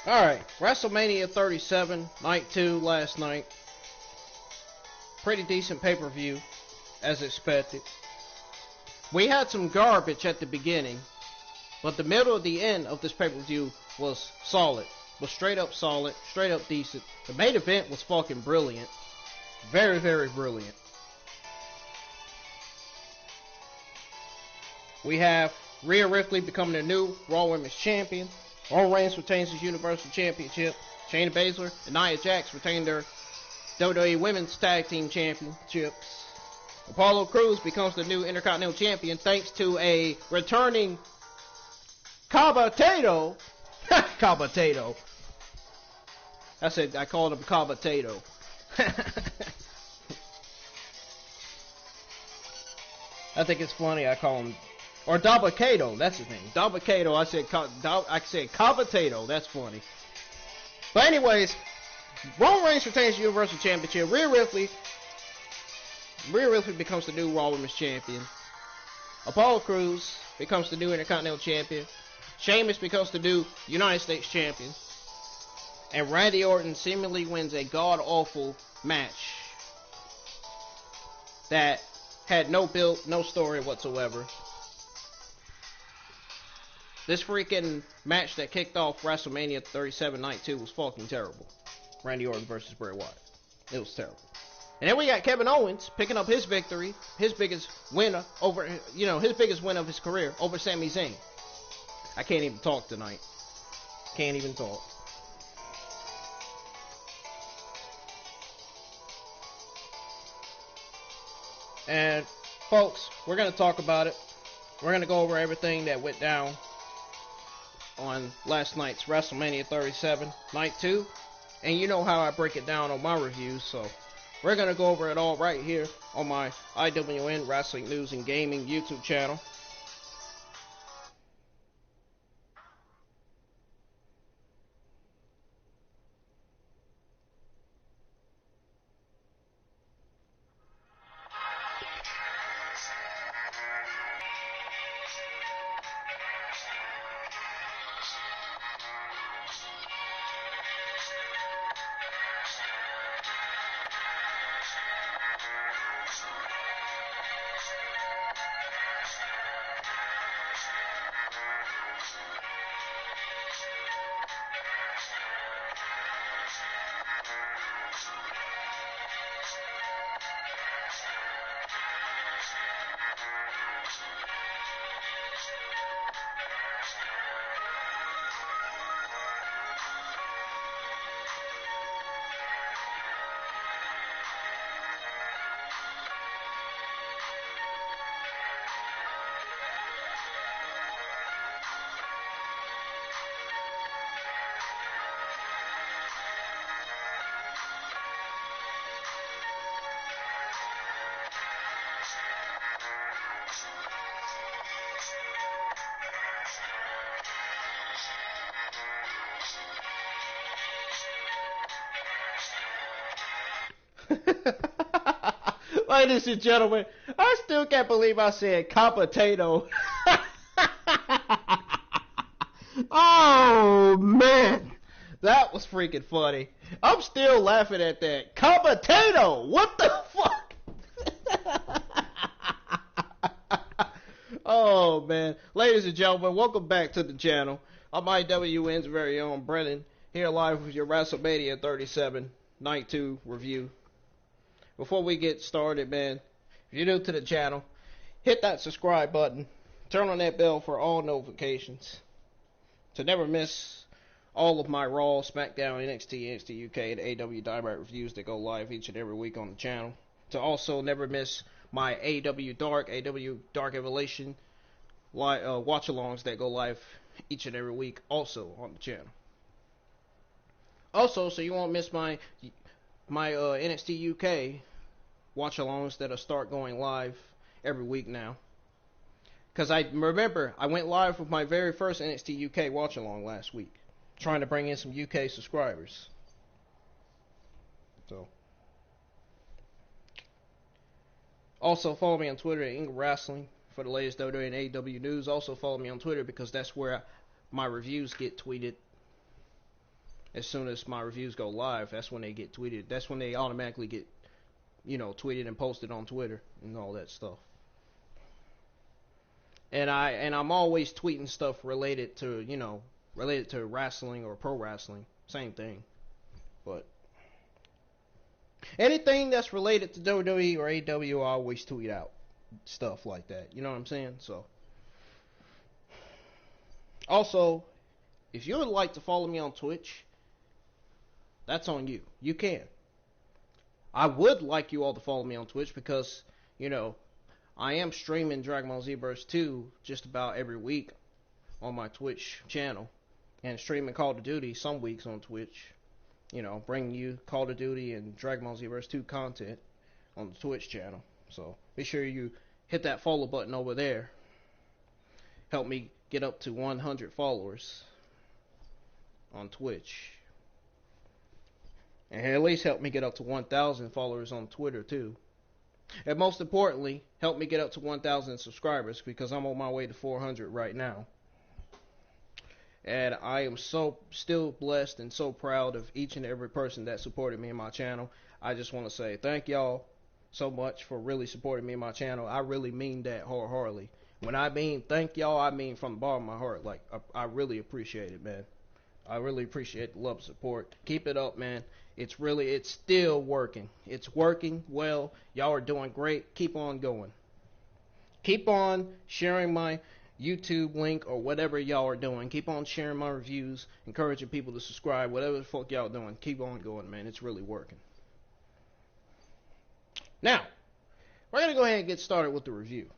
Alright, WrestleMania 37, Night 2 last night. Pretty decent pay-per-view, as expected. We had some garbage at the beginning, but the middle of the end of this pay-per-view was solid. Was straight up solid, straight up decent. The main event was fucking brilliant. Very, very brilliant. We have Rhea Ripley becoming the new Raw Women's Champion. Roman Reigns retains his Universal Championship. Shayna Baszler and Nia Jax retain their WWE Women's Tag Team Championships. Apollo Crews becomes the new Intercontinental Champion thanks to a returning Cabatato. Cabatato. I called him Cabatato. I think it's funny I call him, or Dabakato, that's his name. Dabakato, I said Cabatato, that's funny. But anyways, Roman Reigns retains the Universal Championship. Rhea Ripley becomes the new Raw Women's Champion. Apollo Crews becomes the new Intercontinental Champion. Sheamus becomes the new United States Champion. And Randy Orton seemingly wins a god-awful match that had no build, no story whatsoever. This freaking match that kicked off WrestleMania 37 Night 2 was fucking terrible. Randy Orton versus Bray Wyatt. It was terrible. And then we got Kevin Owens picking up his victory, his biggest win his biggest win of his career over Sami Zayn. I can't even talk tonight. Can't even talk. And folks, we're going to talk about it. We're going to go over everything that went down on last night's WrestleMania 37 Night 2. And you know how I break it down on my reviews, so we're going to go over it all right here on my IWN Wrestling News and Gaming YouTube channel. Ladies and gentlemen, I still can't believe I said Cabatato. Oh man, that was freaking funny. I'm still laughing at that. Cabatato, what the fuck? Oh man, ladies and gentlemen, welcome back to the channel. I'm IWN's very own Brennan, here live with your WrestleMania 37 Night 2 review. Before we get started, man, if you're new to the channel, hit that subscribe button. Turn on that bell for all notifications to never miss all of my Raw, SmackDown, NXT, NXT UK, and AEW Dynamite reviews that go live each and every week on the channel. To also never miss my AEW Dark Evolution watch-alongs that go live each and every week also on the channel. Also, so you won't miss my NXT UK watch-alongs that'll start going live every week now. Because I remember I went live with my very first NXT UK watch-along last week, trying to bring in some UK subscribers. So, also follow me on Twitter at Ingram Wrestling for the latest WWE and AEW news. Also follow me on Twitter because that's where my reviews get tweeted. as soon as my reviews go live, that's when they get tweeted. That's when they automatically get, tweeted and posted on Twitter and all that stuff. And I'm always tweeting stuff related to wrestling or pro wrestling. Same thing. But anything that's related to WWE or AEW, I always tweet out stuff like that. You know what I'm saying? So, also, if you would like to follow me on Twitch, that's on you. You can. I would like you all to follow me on Twitch because, I am streaming Dragon Ball Z Burst 2 just about every week on my Twitch channel. And streaming Call of Duty some weeks on Twitch. Bringing you Call of Duty and Dragon Ball Z Burst 2 content on the Twitch channel. So be sure you hit that follow button over there. Help me get up to 100 followers on Twitch. And at least help me get up to 1,000 followers on Twitter too. And most importantly, help me get up to 1,000 subscribers because I'm on my way to 400 right now. And I am still blessed and so proud of each and every person that supported me in my channel. I just want to say thank y'all so much for really supporting me in my channel. I really mean that wholeheartedly. When I mean thank y'all, I mean from the bottom of my heart. Like, I really appreciate it, man. I really appreciate the love and support. Keep it up, man. It's still working. It's working well. Y'all are doing great. Keep on going. Keep on sharing my YouTube link or whatever y'all are doing. Keep on sharing my reviews, encouraging people to subscribe, whatever the fuck y'all doing. Keep on going, man. It's really working. Now, we're going to go ahead and get started with the review.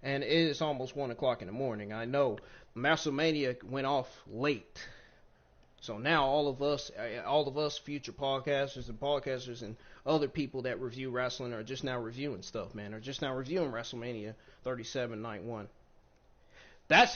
And it is almost 1 o'clock in the morning. I know Wrestlemania went off late. So now all of us future podcasters and other people that review wrestling are just now reviewing stuff, man. Are just now reviewing WrestleMania 37 Night 1. That's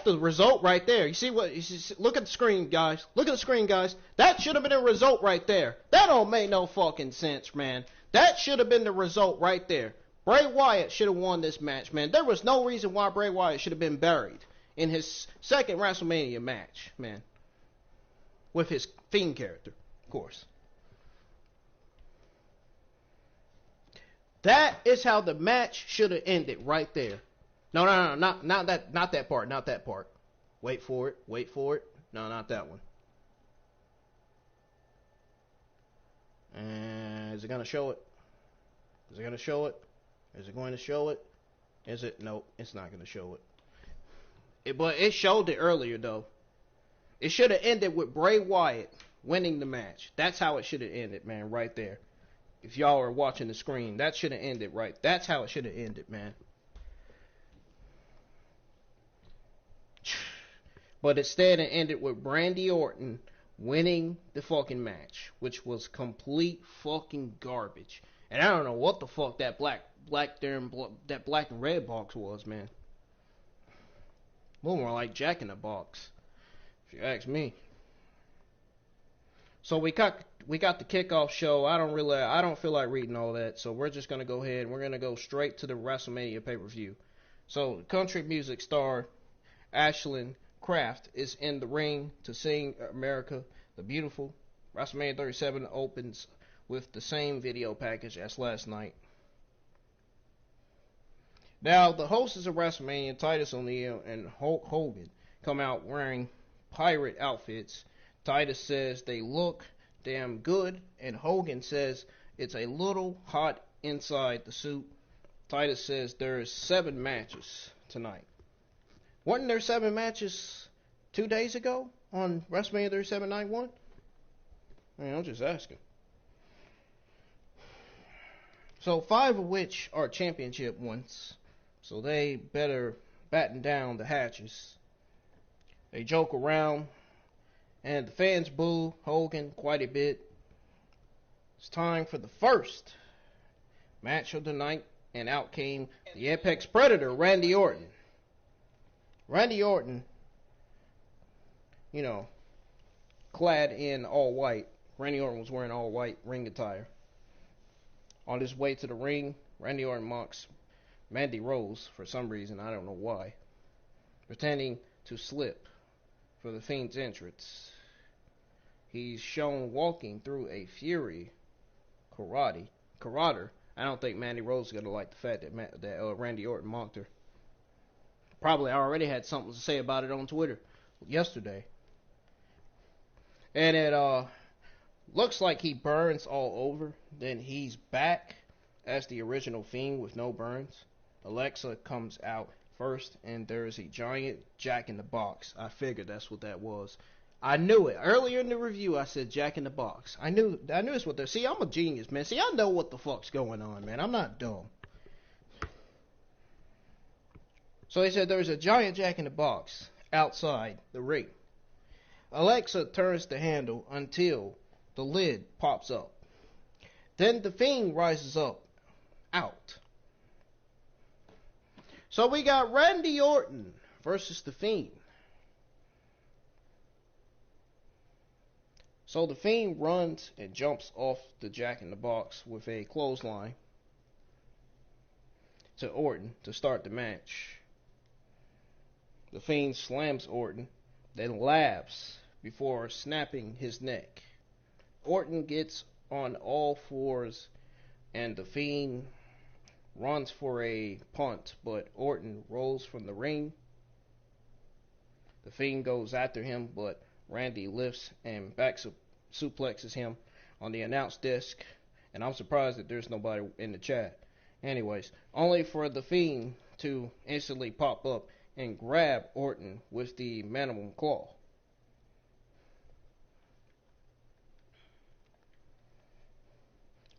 the result right there. You see look at the screen, guys. Look at the screen, guys. That should have been a result right there. That don't make no fucking sense, man. That should have been the result right there. Bray Wyatt should have won this match, man. There was no reason why Bray Wyatt should have been buried in his second WrestleMania match, man. With his Fiend character, of course. That is how the match should have ended right there. No, not that part. Wait for it. No, not that one. And is it going to show it? Is it going to show it? Is it? Nope, it's not going to show it. But it showed it earlier, though. It should have ended with Bray Wyatt winning the match. That's how it should have ended, man, right there. If y'all are watching the screen, that should have ended right. That's how it should have ended, man. But instead it ended with Randy Orton winning the fucking match, which was complete fucking garbage. And I don't know what the fuck that black and red box was, man. A little more like Jack in the Box, if you ask me. So we got the kickoff show. I don't feel like reading all that. So we're just gonna go ahead and we're gonna go straight to the WrestleMania pay-per-view. So country music star Ashlyn Kraft is in the ring to sing America the Beautiful. WrestleMania 37 opens with the same video package as last night. Now the hosts of WrestleMania, Titus O'Neil and Hulk Hogan, come out wearing pirate outfits. Titus says they look damn good, and Hogan says it's a little hot inside the suit. Titus says there's 7 matches tonight. Wasn't there 7 matches 2 days ago on WrestleMania 37 Night 1? I mean, I'm just asking. So 5 of which are championship ones, so they better batten down the hatches. They joke around, and the fans boo Hogan quite a bit. It's time for the first match of the night, and out came the Apex Predator, Randy Orton. Randy Orton, clad in all white. Randy Orton was wearing all white ring attire. On his way to the ring, Randy Orton mocks Mandy Rose for some reason, I don't know why, pretending to slip for the Fiend's entrance. He's shown walking through a Fury Carotid. I don't think Mandy Rose is gonna like the fact that Randy Orton mocked her. Probably already had something to say about it on Twitter yesterday. And it looks like he burns all over. Then he's back as the original Fiend with no burns. Alexa comes out first, and there's a giant Jack in the Box. I figured that's what that was. I knew it. Earlier in the review, I said Jack in the Box. I knew it's what they're... See, I'm a genius, man. See, I know what the fuck's going on, man. I'm not dumb. So they said there's a giant Jack in the Box outside the ring. Alexa turns the handle until the lid pops up. Then the Fiend rises up out. So we got Randy Orton versus the Fiend. So the Fiend runs and jumps off the Jack in the Box with a clothesline to Orton to start the match. The Fiend slams Orton, then laughs before snapping his neck. Orton gets on all fours and the Fiend runs for a punt, but Orton rolls from the ring. The Fiend goes after him, but Randy lifts and back suplexes him on the announce desk, and I'm surprised that there's nobody in the chat. Anyways, only for the Fiend to instantly pop up and grab Orton with the mandible claw.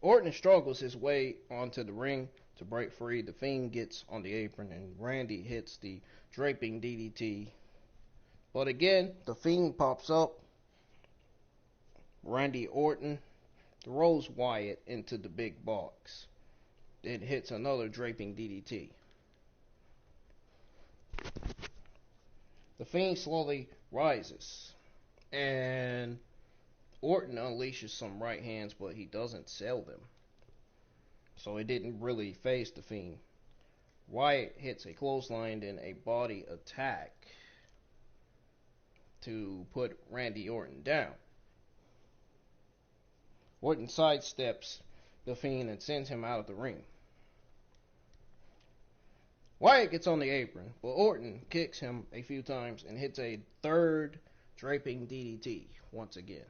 Orton struggles his way onto the ring to break free. The Fiend gets on the apron and Randy hits the draping DDT. But again, the Fiend pops up. Randy Orton throws Wyatt into the big box. It hits another draping DDT. The Fiend slowly rises, and Orton unleashes some right hands, but he doesn't sell them. So it didn't really phase the Fiend. Wyatt hits a clothesline and a body attack to put Randy Orton down. Orton sidesteps the Fiend and sends him out of the ring. Wyatt gets on the apron, but Orton kicks him a few times and hits a third draping DDT once again.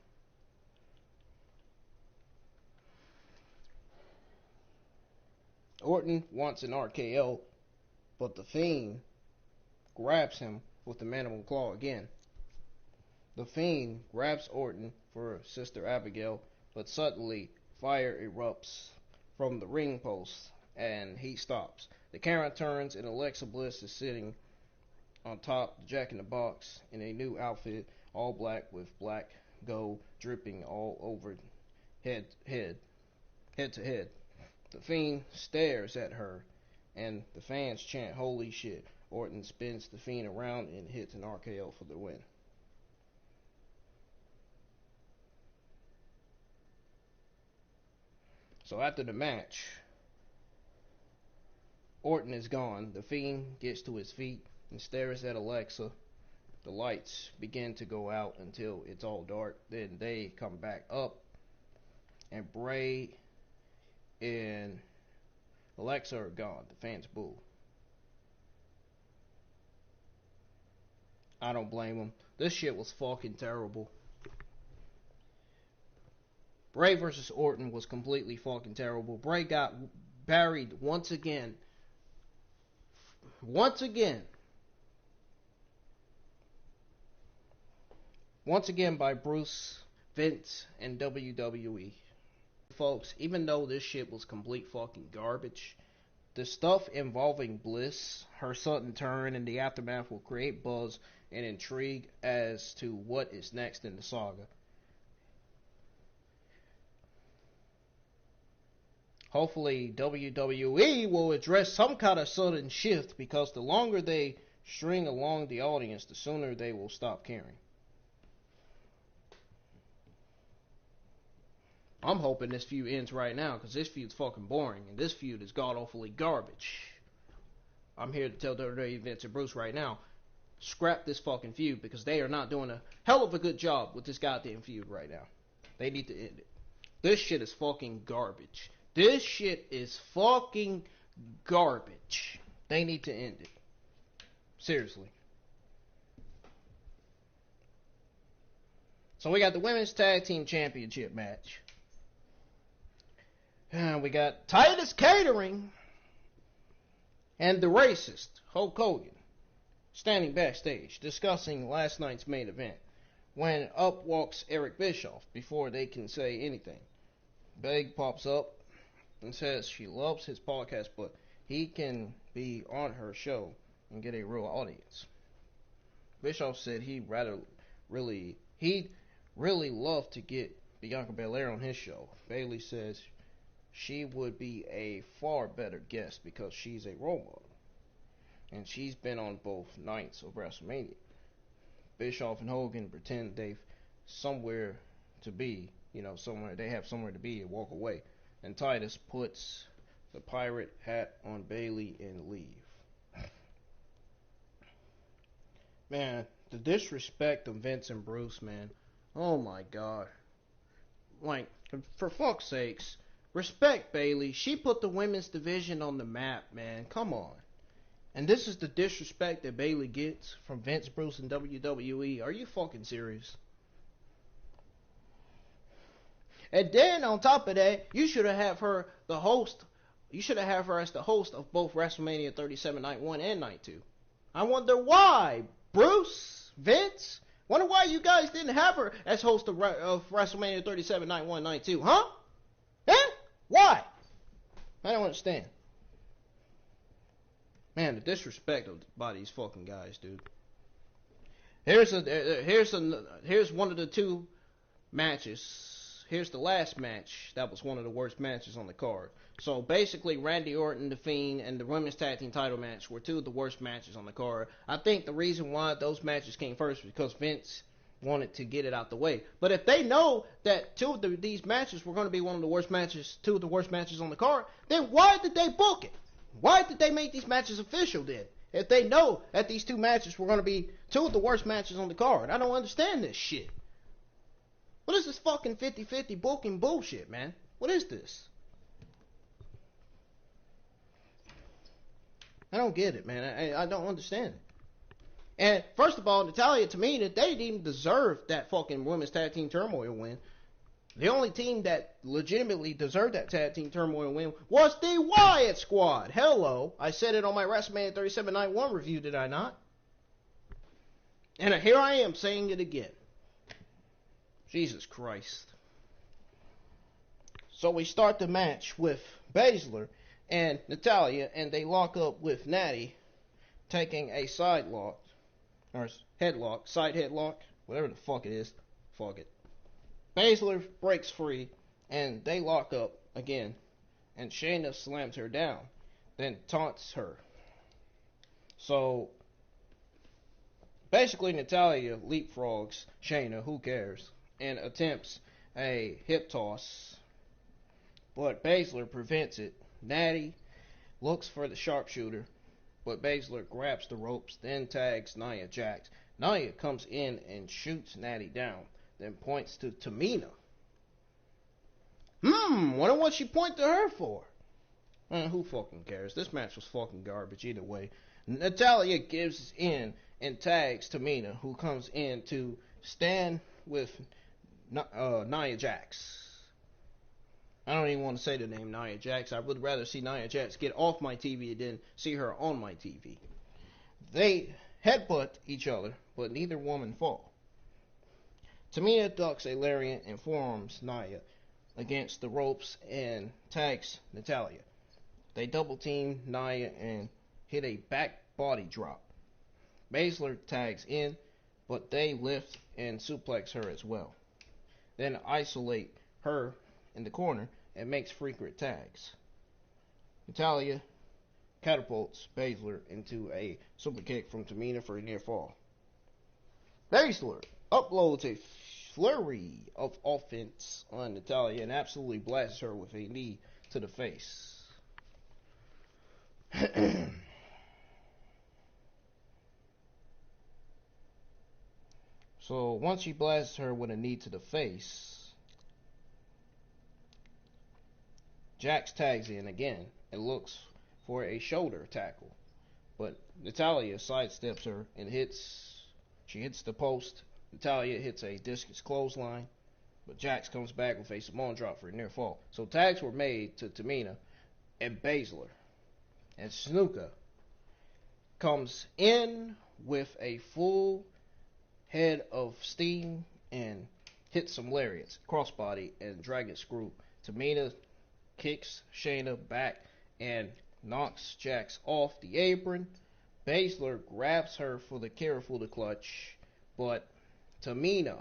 Orton wants an RKO, but the Fiend grabs him with the mandible claw again. The Fiend grabs Orton for Sister Abigail, but suddenly fire erupts from the ring post and he stops. The camera turns and Alexa Bliss is sitting on top of Jack in the Box in a new outfit, all black with black gold dripping all over head to head. The Fiend stares at her and the fans chant holy shit. Orton spins the Fiend around and hits an RKO for the win. So after the match, Orton is gone. The Fiend gets to his feet and stares at Alexa. The lights begin to go out until it's all dark. Then they come back up, and Bray and Alexa are gone. The fans boo. I don't blame them. This shit was fucking terrible. Bray versus Orton was completely fucking terrible. Bray got buried once again. Once again by Bruce, Vince, and WWE. Folks, even though this shit was complete fucking garbage, the stuff involving Bliss, her sudden turn, and the aftermath will create buzz and intrigue as to what is next in the saga. Hopefully WWE will address some kind of sudden shift, because the longer they string along the audience, the sooner they will stop caring. I'm hoping this feud ends right now, because this feud's fucking boring, and this feud is god-awfully garbage. I'm here to tell WWE, Vince, and Bruce right now, scrap this fucking feud because they are not doing a hell of a good job with this goddamn feud right now. They need to end it. This shit is fucking garbage. This shit is fucking garbage. They need to end it. Seriously. So we got the Women's Tag Team Championship match. And we got Titus Catering and the racist Hulk Hogan standing backstage discussing last night's main event when up walks Eric Bischoff before they can say anything. Big pops up and says she loves his podcast, but he can be on her show and get a real audience. Bischoff said he'd really love to get Bianca Belair on his show. Bayley says she would be a far better guest because she's a role model. And she's been on both nights of WrestleMania. Bischoff and Hogan pretend they've somewhere to be, they have somewhere to be and walk away. And Titus puts the pirate hat on Bayley and leave. Man, the disrespect of Vince and Bruce, man. Oh my God. Like, for fuck's sakes, respect Bayley. She put the women's division on the map, man. Come on. And this is the disrespect that Bayley gets from Vince, Bruce, and WWE. Are you fucking serious? And then on top of that, you should have her the host. You should have her as the host of both WrestleMania 37 Night 1 and Night 2. I wonder why, Bruce, Vince. Wonder why you guys didn't have her as host of WrestleMania 37 Night 1, Night 2, huh? Eh? Why? I don't understand. Man, the disrespect by these fucking guys, dude. Here's one of the two matches. Here's the last match. That was one of the worst matches on the card. So basically, Randy Orton, the Fiend, and the Women's Tag Team title match were two of the worst matches on the card. I think the reason why those matches came first was because Vince wanted to get it out the way. But if they know that two of these matches were going to be two of the worst matches on the card, then why did they book it? Why did they make these matches official then? If they know that these two matches were going to be two of the worst matches on the card. I don't understand this shit. What is this fucking 50-50 booking bullshit, man? What is this? I don't get it, man. I don't understand it. And first of all, Natalya, Tamina, they didn't even deserve that fucking Women's Tag Team Turmoil win. The only team that legitimately deserved that Tag Team Turmoil win was the Wyatt Squad. Hello. I said it on my WrestleMania 37 Night 1 review, did I not? And here I am saying it again. Jesus Christ. So we start the match with Baszler and Natalya, and they lock up with Natty, taking a side headlock, whatever the fuck it is. Fuck it. Baszler breaks free, and they lock up again, and Shayna slams her down, then taunts her. So, basically Natalya leapfrogs Shayna, who cares, and attempts a hip toss, but Baszler prevents it. Natty looks for the sharpshooter, but Baszler grabs the ropes, then tags Nia Jax. Nia comes in and shoots Natty down, then points to Tamina. Wonder what she pointed to her for. Who fucking cares? This match was fucking garbage either way. Natalya gives in and tags Tamina, who comes in to stand with Nia Jax. I don't even want to say the name Nia Jax. I would rather see Nia Jax get off my TV than see her on my TV. They headbutt each other, but neither woman fall. Tamina ducks a lariat and forearms Nia against the ropes and tags Natalya. They double team Nia and hit a back body drop. Baszler tags in, but they lift and suplex her as well. Then isolate her in the corner and makes frequent tags. Natalya catapults Baszler into a super kick from Tamina for a near fall. Baszler uploads a flurry of offense on Natalya and absolutely blasts her with a knee to the face. So once he blasts her with a knee to the face, Jax tags in again and looks for a shoulder tackle. But Natalya sidesteps her and she hits the post. Natalya hits a discus clothesline, but Jax comes back with a Samoan drop for a near fall. So tags were made to Tamina and Baszler. And Snuka comes in with a full head of steam and hits some lariats, crossbody, and dragon screw. Tamina kicks Shayna back and knocks Jax off the apron. Baszler grabs her for the Karafuda clutch, but Tamina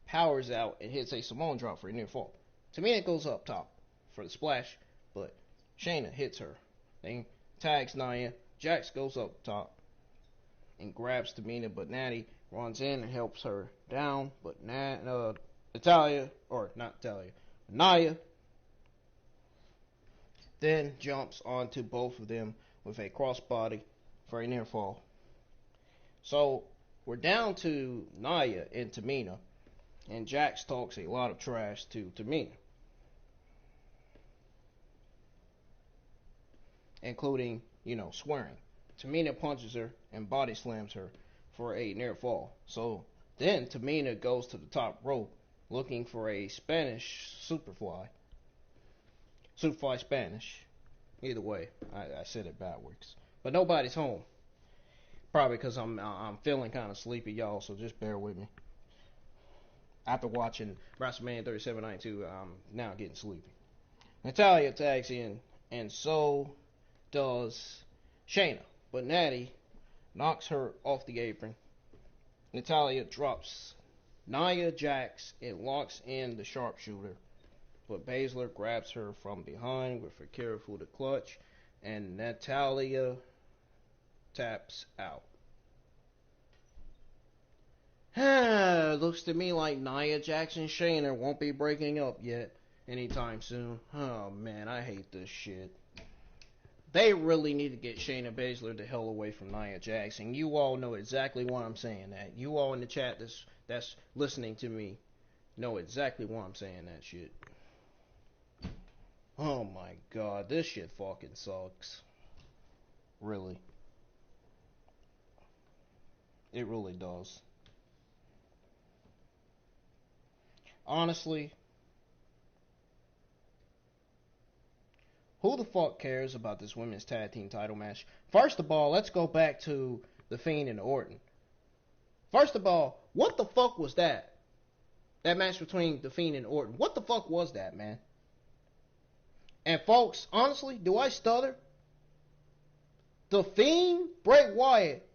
powers out and hits a Samoan drop for a near fall. Tamina goes up top for the splash, but Shayna hits her. Then tags Nia. Jax goes up top and grabs Tamina, but Natty runs in and helps her down. But Nia then jumps onto both of them with a crossbody for a near fall. So we're down to Nia and Tamina, and Jax talks a lot of trash to Tamina, including, swearing. Tamina punches her and body slams her for a near fall. So then Tamina goes to the top rope looking for a Spanish Superfly Spanish. Either way, I said it backwards. But nobody's home. Probably because I'm feeling kind of sleepy, y'all, so just bear with me. After watching WrestleMania 37 Night 2, I'm now getting sleepy. Natalya tags in, and so does Shayna. But Natty knocks her off the apron. Natalya drops Nia Jax and locks in the sharpshooter. But Baszler grabs her from behind with a Karafuda clutch, and Natalya taps out. Looks to me like Nia Jax and Shayna won't be breaking up yet anytime soon. Oh man, I hate this shit. They really need to get Shayna Baszler the hell away from Nia Jax, and you all know exactly why I'm saying that. You all in the chat that's listening to me know exactly why I'm saying that shit. Oh my god, this shit fucking sucks. Really. It really does. Honestly, who the fuck cares about this women's tag team title match? First of all, let's go back to the Fiend and Orton. First of all, what the fuck was that? That match between the Fiend and Orton. What the fuck was that, man? And folks, honestly, do I stutter? The Fiend, Bray Wyatt,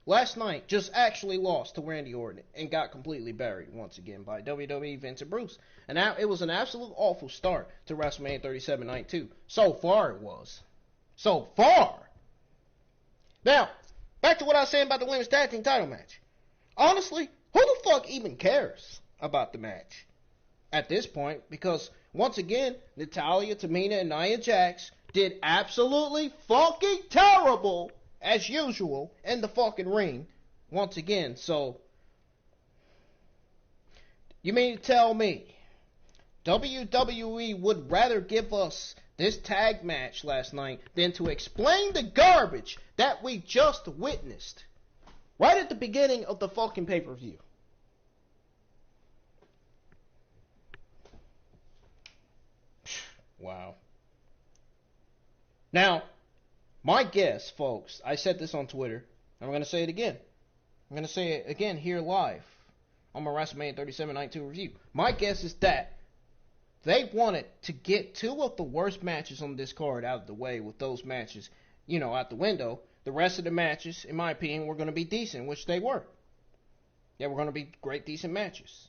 last night just actually lost to Randy Orton and got completely buried once again by WWE, Vince, and Bruce. And now it was an absolute awful start to WrestleMania 37 Night 2. So far it was. So far. Now, back to what I was saying about the women's tag team title match. Honestly, who the fuck even cares about the match at this point? Because once again, Natalya, Tamina, and Nia Jax did absolutely fucking terrible, as usual, in the fucking ring, once again. So, you mean to tell me WWE would rather give us this tag match last night than to explain the garbage that we just witnessed right at the beginning of the fucking pay-per-view? Wow. Now, my guess, folks, I said this on Twitter. I'm going to say it again. I'm going to say it again here live on my WrestleMania 37 Night 2 review. My guess is that they wanted to get two of the worst matches on this card out of the way with those matches, out the window. The rest of the matches, in my opinion, were going to be decent, which they were. They were going to be great, decent matches.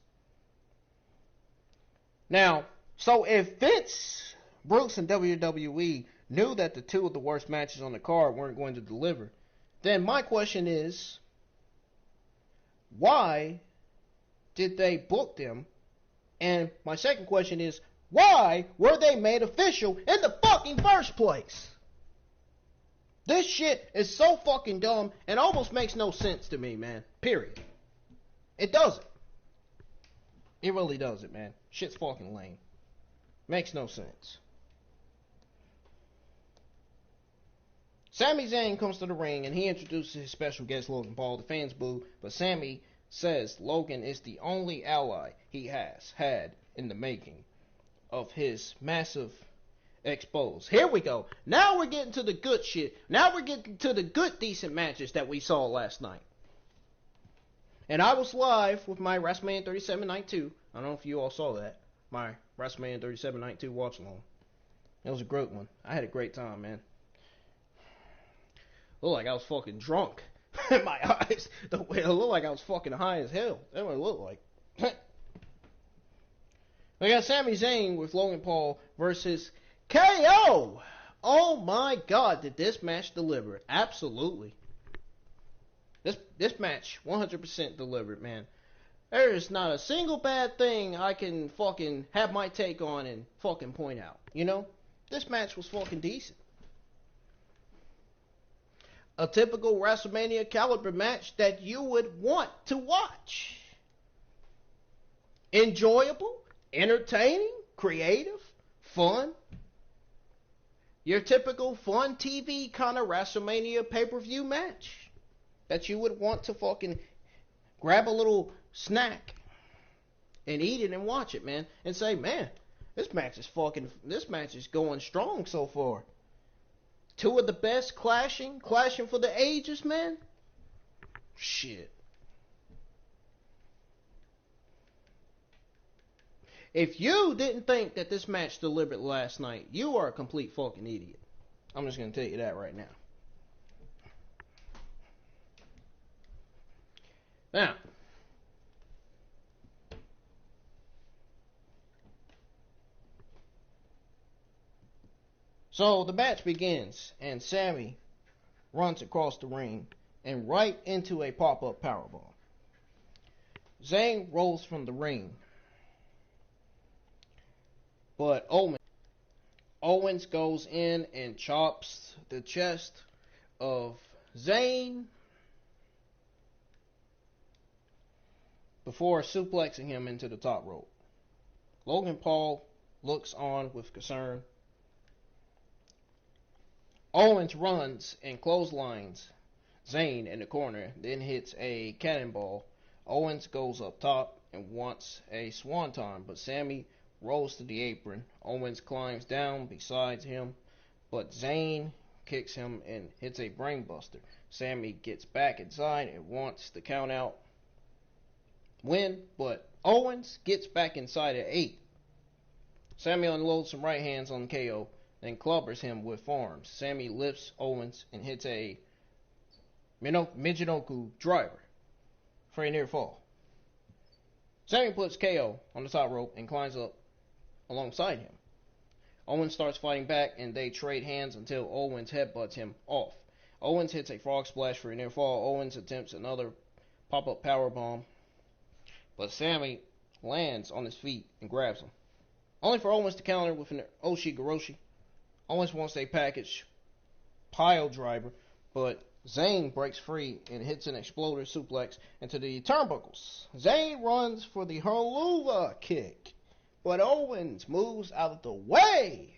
Now, so if Vince, Bruce, and WWE knew that the two of the worst matches on the card weren't going to deliver, then my question is, why did they book them? And my second question is, why were they made official in the fucking first place? This shit is so fucking dumb and almost makes no sense to me, man. Period. It doesn't. It really doesn't, man. Shit's fucking lame. Makes no sense. Sami Zayn comes to the ring and he introduces his special guest Logan Paul. The fans boo, but Sami says Logan is the only ally he has had in the making of his massive expose. Here we go. Now we're getting to the good shit. Now we're getting to the good decent matches that we saw last night. And I was live with my Wrestlemania 37 Night 2. I don't know if you all saw that. My Wrestlemania 37 Night 2 watch along. It was a great one. I had a great time, man. Looked like I was fucking drunk. In my eyes. The way it looked like I was fucking high as hell. That's what it looked like. We got Sami Zayn with Logan Paul versus KO. Oh my god, did this match deliver? Absolutely. This match 100% delivered, man. There is not a single bad thing I can fucking have my take on and fucking point out. You know? This match was fucking decent. A typical WrestleMania caliber match that you would want to watch. Enjoyable, entertaining, creative, fun. Your typical fun TV kind of WrestleMania pay-per-view match that you would want to fucking grab a little snack and eat it and watch it, man, and say, man, this match is going strong so far. Two of the best clashing for the ages, man. Shit. If you didn't think that this match delivered last night, you are a complete fucking idiot. I'm just gonna tell you that right now. Now, so the match begins, and Sami runs across the ring and right into a pop-up powerbomb. Zayn rolls from the ring, but Owens goes in and chops the chest of Zayn before suplexing him into the top rope. Logan Paul looks on with concern. Owens runs and clotheslines Zayn in the corner, then hits a cannonball. Owens goes up top and wants a swanton, but Sami rolls to the apron. Owens climbs down beside him, but Zayn kicks him and hits a brainbuster. Sami gets back inside and wants the count out win, but Owens gets back inside at 8. Sami unloads some right hands on KO, then clubbers him with forearms. Sami lifts Owens and hits a Michinoku driver for a near fall. Sami puts KO on the top rope and climbs up alongside him. Owens starts fighting back and they trade hands until Owens headbutts him off. Owens hits a frog splash for a near fall. Owens attempts another pop-up powerbomb, but Sami lands on his feet and grabs him, only for Owens to counter with an Oshi-Goroshi. Owens wants a package pile driver, but Zayn breaks free and hits an exploder suplex into the turnbuckles. Zayn runs for the Helluva kick, but Owens moves out of the way.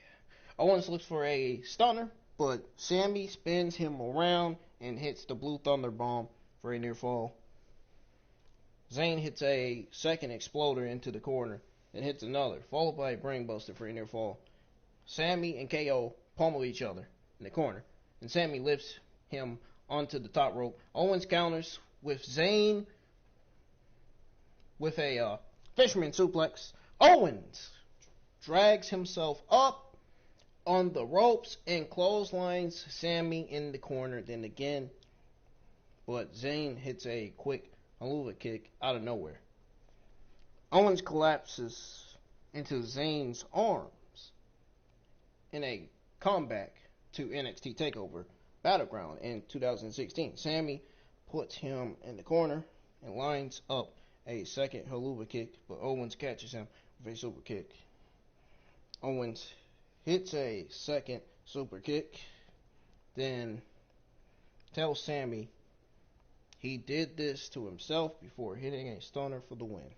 Owens looks for a stunner, but Sami spins him around and hits the Blue Thunder Bomb for a near fall. Zayn hits a second exploder into the corner and hits another, followed by a brainbuster for a near fall. Sami and KO pummel each other in the corner, and Sami lifts him onto the top rope. Owens counters with Zayn with a fisherman suplex. Owens drags himself up on the ropes and clotheslines Sami in the corner then again, but Zayn hits a quick Helluva kick out of nowhere. Owens collapses into Zayn's arms in a comeback to NXT TakeOver Battleground in 2016. Sami puts him in the corner and lines up a second Helluva kick, but Owens catches him with a super kick. Owens hits a second super kick, then tells Sami He did this to himself before hitting a stunner for the win.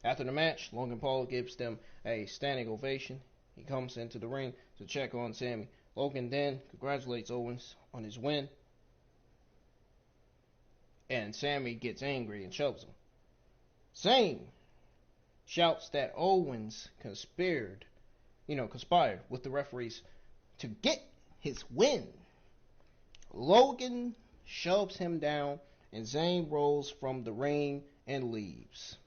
After the match, Logan Paul gives them a standing ovation. He comes into the ring to check on Sami. Logan then congratulates Owens on his win, and Sami gets angry and shoves him. Zayn shouts that Owens conspired with the referees to get his win. Logan shoves him down, and Zayn rolls from the ring and leaves.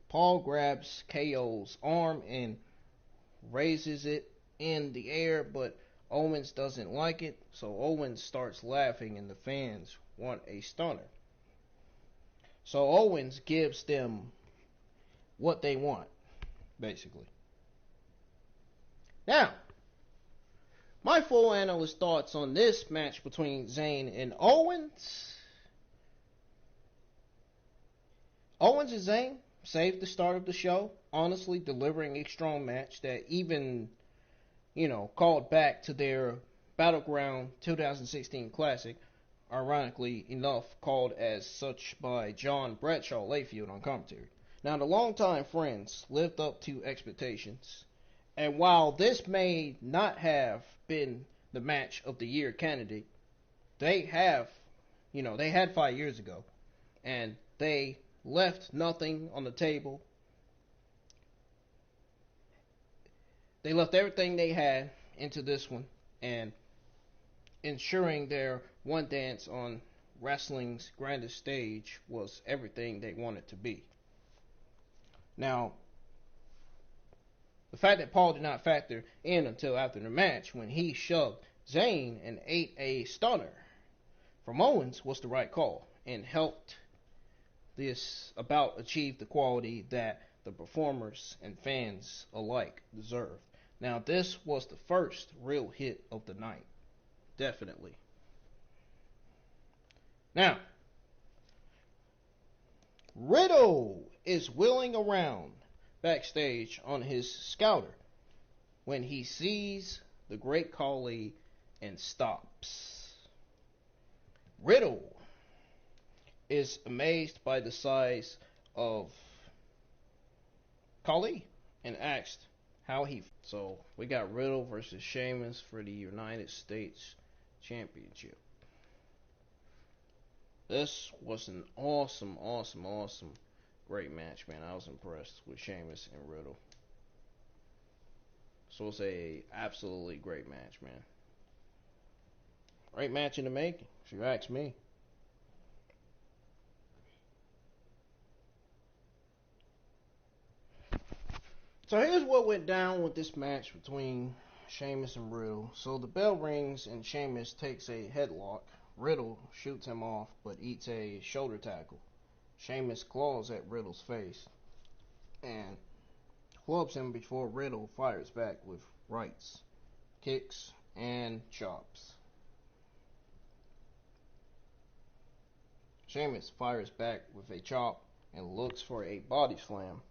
Paul grabs KO's arm and raises it in the air, but Owens doesn't like it, so Owens starts laughing and the fans want a stunner. So Owens gives them what they want, basically. Now, my full analyst thoughts on this match between Zayn and Owens. Owens and Zayn saved the start of the show, honestly delivering a strong match that even, called back to their Battleground 2016 Classic, ironically enough called as such by John Bradshaw Layfield on commentary. Now, the longtime friends lived up to expectations, and while this may not have been the match of the year candidate, they had 5 years ago, and they left nothing on the table. They left everything they had into this one, and ensuring their one dance on wrestling's grandest stage was everything they wanted to be. Now, the fact that Paul did not factor in until after the match when he shoved Zayn and ate a stunner from Owens was the right call and helped this about achieve the quality that the performers and fans alike deserved. Now, this was the first real hit of the night. Definitely. Now, Riddle is wheeling around backstage on his scouter when he sees the Great Khali and stops. Riddle is amazed by the size of Khali and asked how he. So we got Riddle versus Sheamus for the United States Championship. This was an awesome, great match, man. I was impressed with Sheamus and Riddle. So it's a absolutely great match, man. Great match in the making, if you ask me. So here's what went down with this match between Sheamus and Riddle. So the bell rings and Sheamus takes a headlock. Riddle shoots him off but eats a shoulder tackle. Sheamus claws at Riddle's face and clubs him before Riddle fires back with rights, kicks, and chops. Sheamus fires back with a chop and looks for a body slam,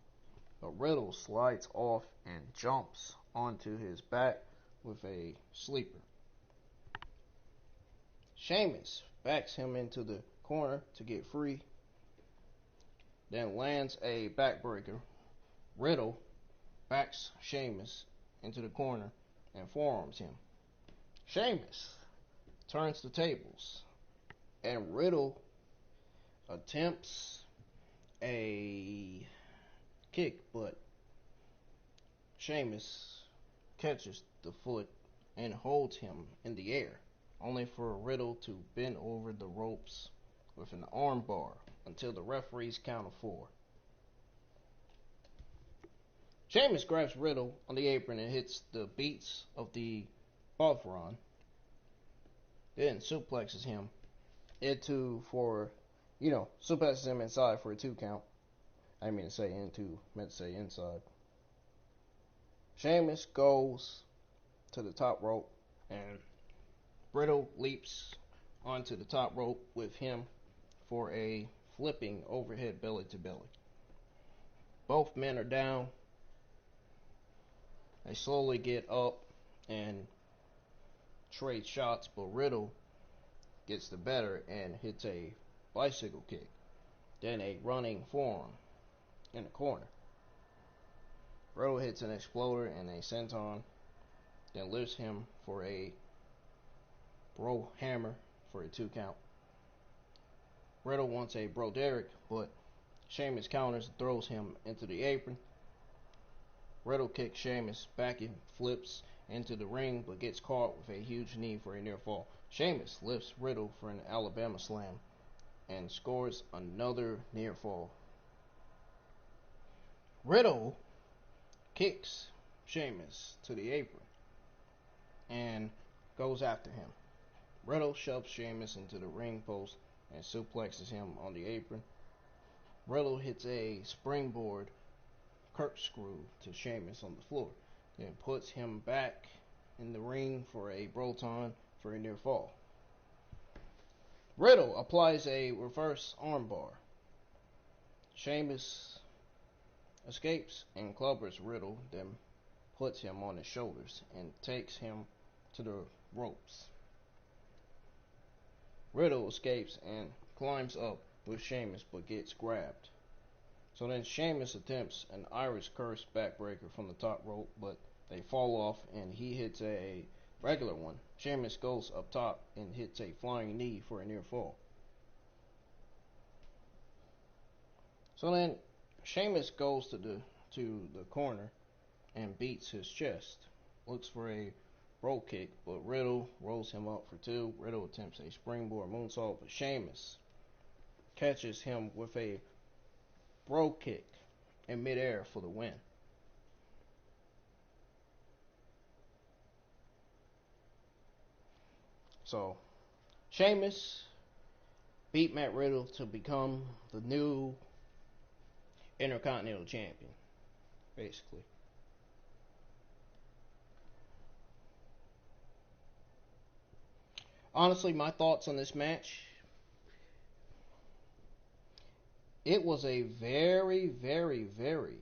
but Riddle slides off and jumps onto his back with a sleeper. Sheamus backs him into the corner to get free, then lands a backbreaker. Riddle backs Sheamus into the corner and forearms him. Sheamus turns the tables, and Riddle attempts a kick, but Sheamus catches the foot and holds him in the air, only for Riddle to bend over the ropes with an armbar until the referee's count of 4. Sheamus grabs Riddle on the apron and hits the beats of the Bovron, then suplexes him suplexes him inside for a 2 count. I didn't mean to say into, meant to say inside. Sheamus goes to the top rope and Riddle leaps onto the top rope with him for a flipping overhead belly to belly. Both men are down. They slowly get up and trade shots, but Riddle gets the better and hits a bicycle kick. Then a running forearm in the corner. Riddle hits an exploder and a senton, then lifts him for a bro hammer for a 2 count. Riddle wants a bro Derek, but Sheamus counters and throws him into the apron. Riddle kicks Sheamus back and flips into the ring, but gets caught with a huge knee for a near fall. Sheamus lifts Riddle for an Alabama slam and scores another near fall. Riddle kicks Sheamus to the apron and goes after him. Riddle shoves Sheamus into the ring post and suplexes him on the apron. Riddle hits a springboard corkscrew to Sheamus on the floor, then puts him back in the ring for a Broton for a near fall. Riddle applies a reverse armbar. Sheamus escapes and clubbers Riddle, then puts him on his shoulders and takes him to the ropes. Riddle escapes and climbs up with Sheamus but gets grabbed. So then Sheamus attempts an Irish curse backbreaker from the top rope, but they fall off and he hits a regular one. Sheamus goes up top and hits a flying knee for a near fall. So then Sheamus goes to the corner and beats his chest. Looks for a bro kick, but Riddle rolls him up for 2. Riddle attempts a springboard moonsault, but Sheamus catches him with a bro kick in midair for the win. So Sheamus beat Matt Riddle to become the new Intercontinental Champion, basically. Honestly, my thoughts on this match. It was a very, very, very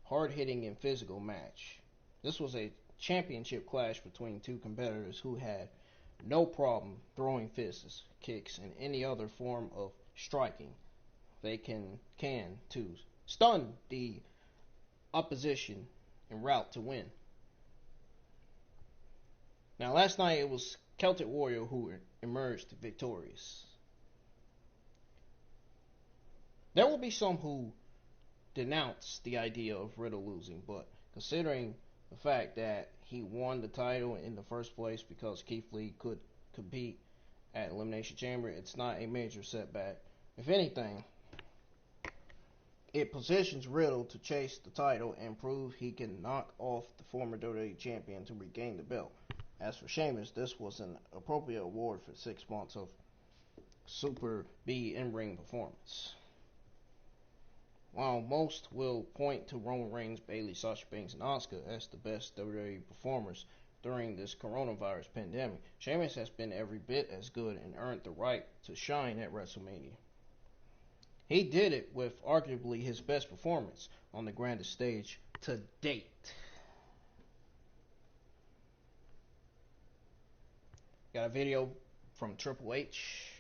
hard-hitting and physical match. This was a championship clash between two competitors who had no problem throwing fists, kicks, and any other form of striking they can to stun the opposition en route to win. Now, last night it was Celtic Warrior who emerged victorious. There will be some who denounce the idea of Riddle losing, but considering the fact that he won the title in the first place because Keith Lee could compete at Elimination Chamber, it's not a major setback. If anything, it positions Riddle to chase the title and prove he can knock off the former WWE champion to regain the belt. As for Sheamus, this was an appropriate award for 6 months of Super B in-ring performance. While most will point to Roman Reigns, Bayley, Sasha Banks, and Asuka as the best WWE performers during this coronavirus pandemic, Sheamus has been every bit as good and earned the right to shine at WrestleMania. He did it with arguably his best performance on the grandest stage to date. Got a video from Triple H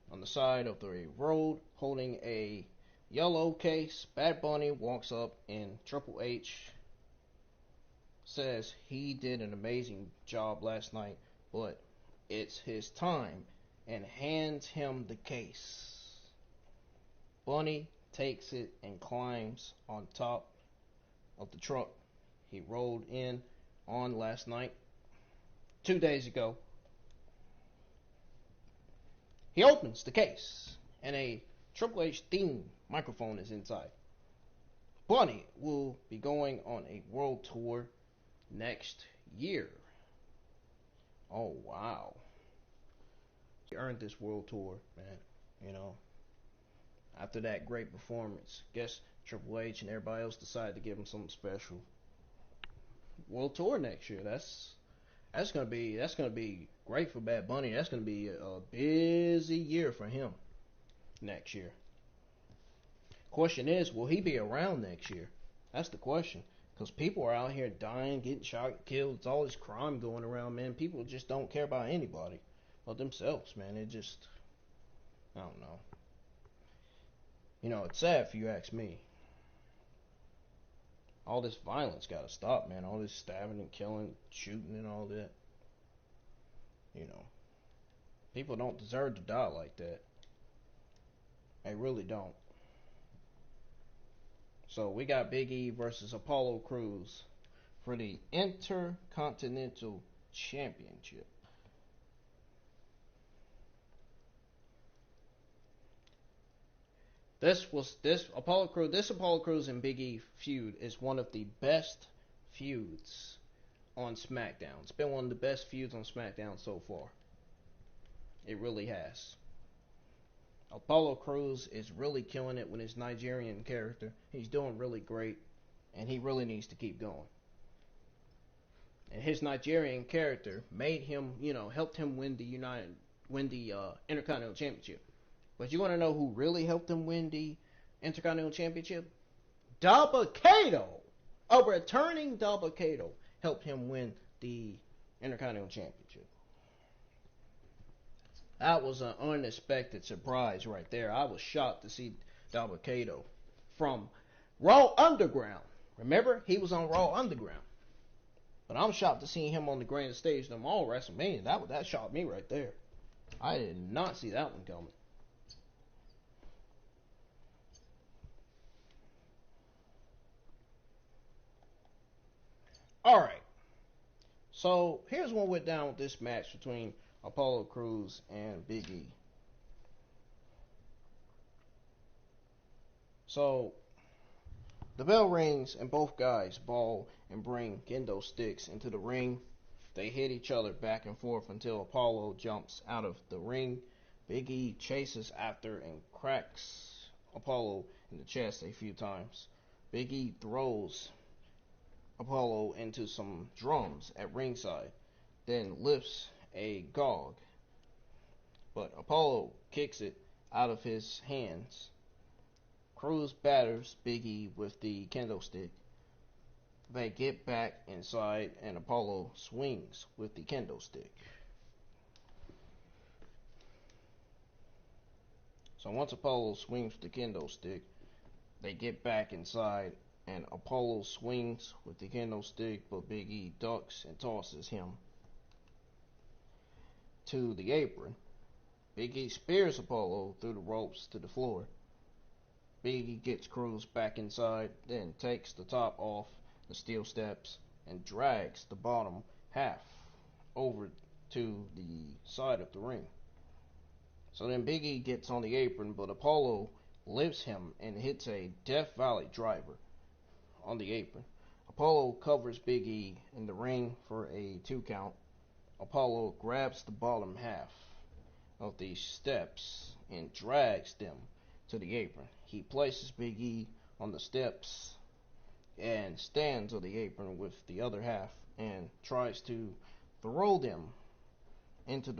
on the side of the road holding a yellow case. Bad Bunny walks up and Triple H says he did an amazing job last night, but it's his time, and hands him the case. Bunny takes it and climbs on top of the truck he rolled in on last night, 2 days ago. He opens the case, and a Triple H theme microphone is inside. Bunny will be going on a world tour next year. Oh, wow. He earned this world tour, man. You know, after that great performance, guess Triple H and everybody else decided to give him something special. World tour next year. That's gonna be great for Bad Bunny. That's gonna be a busy year for him next year. Question is, will he be around next year? That's the question. Because people are out here dying, getting shot, killed. It's all this crime going around, man. People just don't care about anybody. of themselves, man. It just, I don't know. You know, it's sad if you ask me. All this violence gotta stop, man. All this stabbing and killing, shooting and all that. You know, people don't deserve to die like that. They really don't. So we got Big E versus Apollo Crews for the Intercontinental Championship. This Apollo Crews and Big E feud is one of the best feuds on SmackDown. It's been one of the best feuds on SmackDown so far. It really has. Apollo Crews is really killing it with his Nigerian character. He's doing really great, and he really needs to keep going. And his Nigerian character made him, helped him win the Intercontinental Championship. But you want to know who really helped him win the Intercontinental Championship? Dabba-Kato, a returning Dabba-Kato, helped him win the Intercontinental Championship. That was an unexpected surprise right there. I was shocked to see Dabba-Kato from Raw Underground. Remember, he was on Raw Underground. But I'm shocked to see him on the grand stage of them all WrestleMania. That shocked me right there. I did not see that one coming. Alright. So here's what went down with this match between Apollo Crews and Big E. So the bell rings and both guys ball and bring kendo sticks into the ring. They hit each other back and forth until Apollo jumps out of the ring. Big E chases after and cracks Apollo in the chest a few times. Big E throws Apollo into some drums at ringside, then lifts a gong. But Apollo kicks it out of his hands. Crews batters Big E with the kendo stick. They get back inside and Apollo swings with the kendo stick. So once Apollo swings with the kendo stick, they get back inside and Apollo swings with the kendo stick, but Big E ducks and tosses him to the apron. Big E spears Apollo through the ropes to the floor. Big E gets Crews back inside, then takes the top off the steel steps and drags the bottom half over to the side of the ring. So then Big E gets on the apron, but Apollo lifts him and hits a Death Valley driver on the apron. Apollo covers Big E in the ring for a 2 count. Apollo grabs the bottom half of the steps and drags them to the apron. He places Big E on the steps and stands on the apron with the other half and tries to throw them into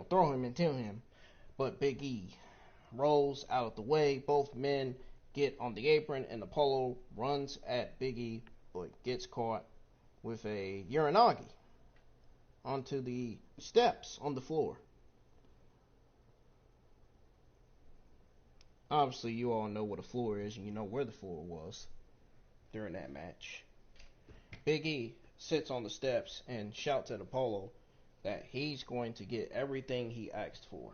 throw him into him. But Big E rolls out of the way. Both men get on the apron and Apollo runs at Big E but gets caught with a Uranagi onto the steps on the floor. Obviously, you all know what a floor is and you know where the floor was during that match. Big E sits on the steps and shouts at Apollo that he's going to get everything he asked for.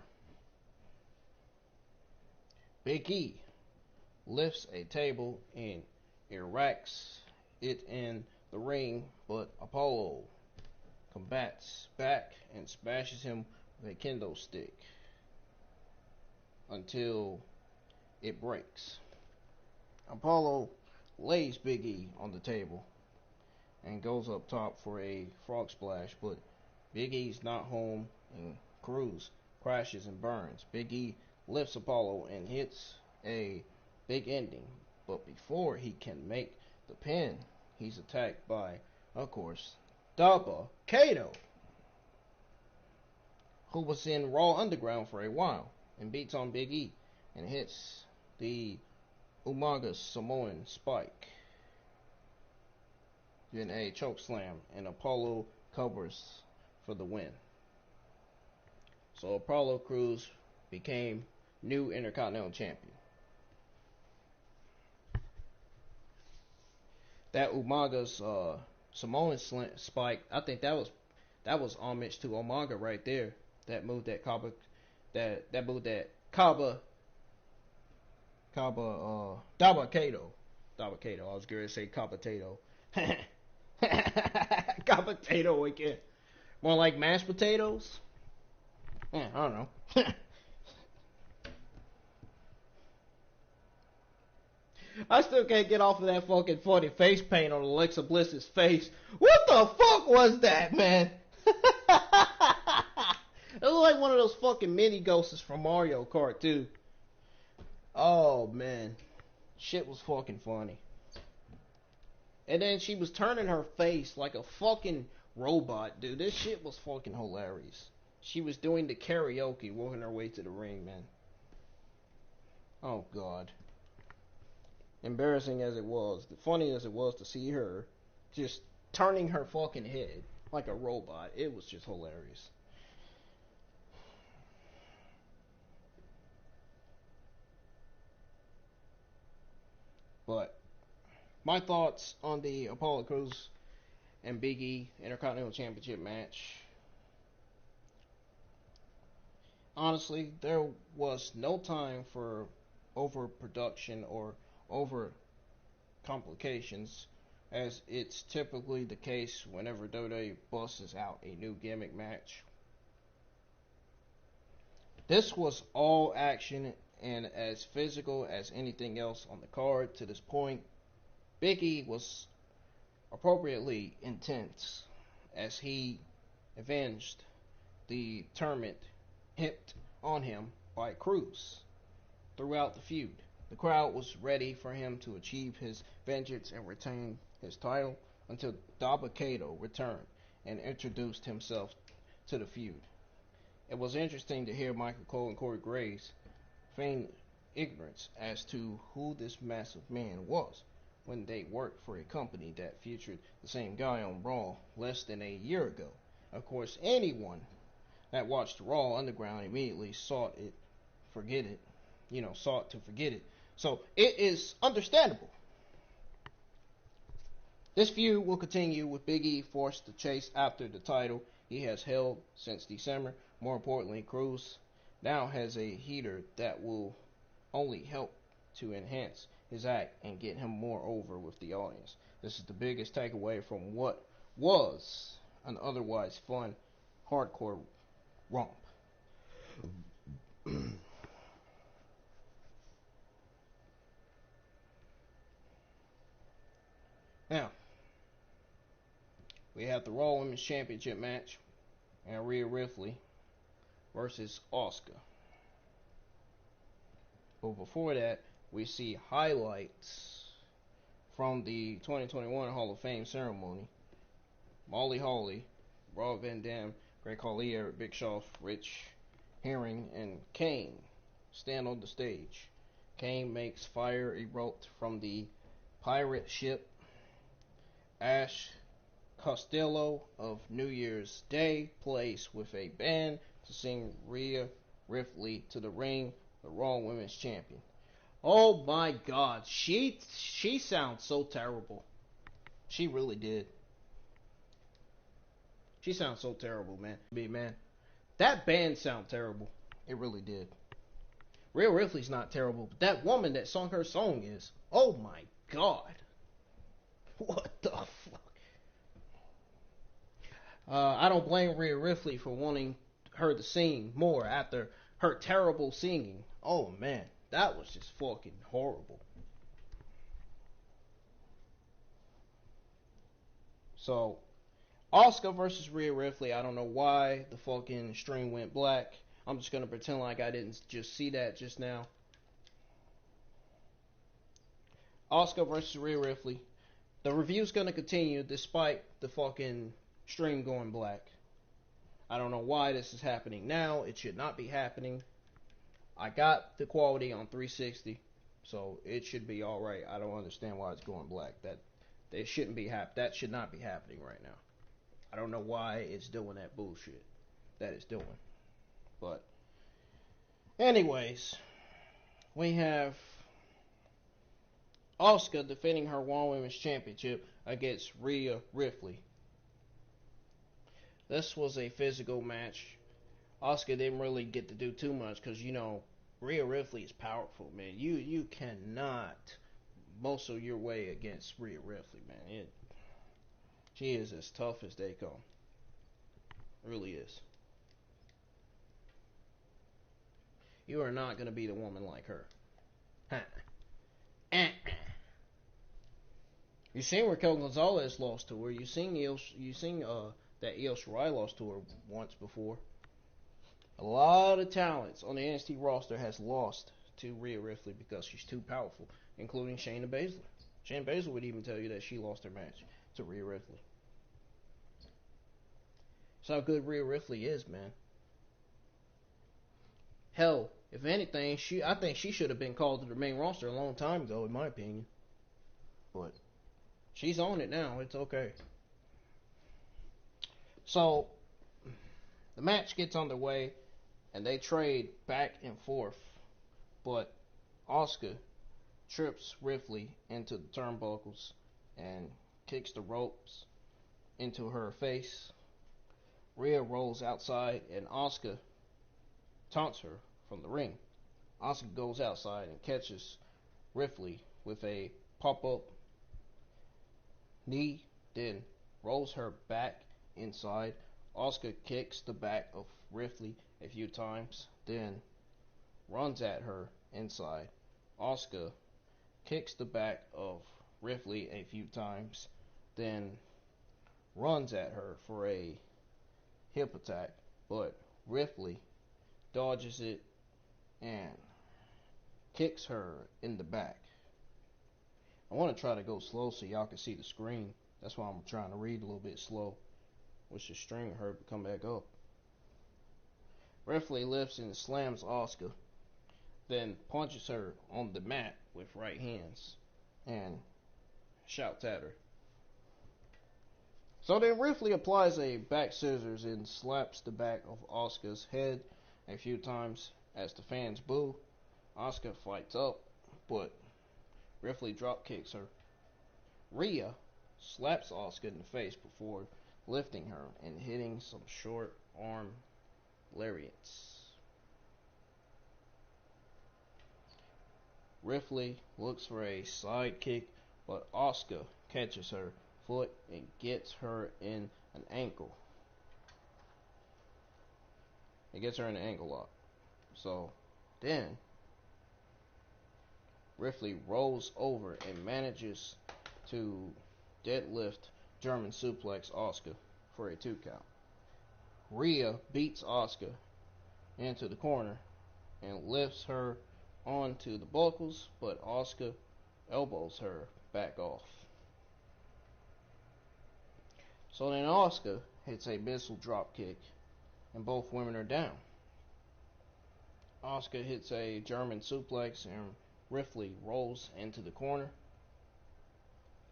Big E lifts a table and erects it in the ring, but Apollo combats back and smashes him with a kendo stick until it breaks. Apollo lays Big E on the table and goes up top for a frog splash, but Big E's not home and Crews crashes and burns. Big E lifts Apollo and hits a big ending, but before he can make the pin, he's attacked by, of course, Dabba-Kato, who was in Raw Underground for a while, and beats on Big E and hits the Umaga Samoan Spike. Then a choke slam, and Apollo covers for the win. So Apollo Crews became new Intercontinental Champion. That Umaga's Samoan spike, I think that was homage to Umaga right there. That move that Kaba, that move that Kaba Dabakato. Dabakato. I was going to say Kabatato. Kabatato again. More like mashed potatoes? Yeah, I don't know. I still can't get off of that fucking funny face paint on Alexa Bliss's face. What the fuck was that, man? It looked like one of those fucking mini ghosts from Mario Kart, too. Oh, man. Shit was fucking funny. And then she was turning her face like a fucking robot, dude. This shit was fucking hilarious. She was doing the karaoke, working her way to the ring, man. Oh, God. Embarrassing as it was, funny as it was to see her just turning her fucking head like a robot. It was just hilarious. But my thoughts on the Apollo Crews and Big E Intercontinental Championship match. Honestly, there was no time for overproduction or over complications, as it's typically the case whenever WWE busts out a new gimmick match. This was all action and as physical as anything else on the card to this point. Big E was appropriately intense as he avenged the tournament hipped on him by Crews. Throughout the feud, the crowd was ready for him to achieve his vengeance and retain his title until Dabakato returned and introduced himself to the feud. It was interesting to hear Michael Cole and Corey Graves feign ignorance as to who this massive man was when they worked for a company that featured the same guy on Raw less than a year ago. Of course, anyone that watched Raw Underground immediately sought to forget it. So it is understandable. This feud will continue with Big E forced to chase after the title he has held since December. More importantly, Crews now has a heater that will only help to enhance his act and get him more over with the audience. This is the biggest takeaway from what was an otherwise fun hardcore romp. Now, we have the Raw Women's Championship match and Rhea Ripley versus Asuka. But before that, we see highlights from the 2021 Hall of Fame ceremony. Molly Holly, Rob Van Dam, Greg Khali, Eric Bischoff, Rich Herring, and Kane stand on the stage. Kane makes fire erupt from the pirate ship. Ash Costello of New Year's Day plays with a band to sing Rhea Ripley to the ring, the Raw Women's Champion. Oh my God, she sounds so terrible. She really did. She sounds so terrible, man. That band sounded terrible. It really did. Rhea Ripley's not terrible, but that woman that sung her song is. Oh my God. What the fuck? I don't blame Rhea Ripley for wanting her to sing more after her terrible singing. Oh man, that was just fucking horrible. So, Asuka versus Rhea Ripley. I don't know why the fucking stream went black. I'm just gonna pretend like I didn't just see that just now. Asuka versus Rhea Ripley. The review's gonna continue despite the fucking stream going black. I don't know why this is happening now. It should not be happening. I got the quality on 360, so it should be all right. I don't understand why it's going black. That should not be happening right now. I don't know why it's doing that bullshit that it's doing, but Anyways, we have Asuka defending her Raw Women's Championship against Rhea Ripley. This was a physical match. Asuka didn't really get to do too much because, you know, Rhea Ripley is powerful, man. You cannot muscle your way against Rhea Ripley, man. She is as tough as they come. Really is. You are not going to beat a woman like her. You seen Raquel Gonzalez lost to her. You seen that Io Shirai lost to her once before. A lot of talents on the NXT roster has lost to Rhea Ripley because she's too powerful, including Shayna Baszler. Shayna Baszler would even tell you that she lost her match to Rhea Ripley. That's how good Rhea Ripley is, man. Hell, if anything, I think she should have been called to the main roster a long time ago, in my opinion. But she's on it now. It's okay. So the match gets underway, and they trade back and forth. But Asuka trips Ripley into the turnbuckles and kicks the ropes into her face. Rhea rolls outside, and Asuka taunts her from the ring. Asuka goes outside and catches Ripley with a pop-up knee, then rolls her back inside. Asuka kicks the back of Ripley a few times, then runs at her inside. Asuka kicks the back of Ripley a few times, then runs at her for a hip attack, but Ripley dodges it and kicks her in the back. I want to try to go slow so y'all can see the screen. That's why I'm trying to read a little bit slow. Wish the string hurt to come back up. Ripley lifts and slams Asuka, then punches her on the mat with right hands and shouts at her. So then Ripley applies a back scissors and slaps the back of Asuka's head a few times as the fans boo. Asuka fights up, but Ripley drop kicks her. Rhea slaps Asuka in the face before lifting her and hitting some short arm lariats. Ripley looks for a side kick, but Asuka catches her foot and gets her in an ankle. It gets her in an ankle lock. So then Ripley rolls over and manages to deadlift German suplex Asuka for a 2 count. Rhea beats Asuka into the corner and lifts her onto the buckles, but Asuka elbows her back off. So then Asuka hits a missile drop kick and both women are down. Asuka hits a German suplex and Ripley rolls into the corner.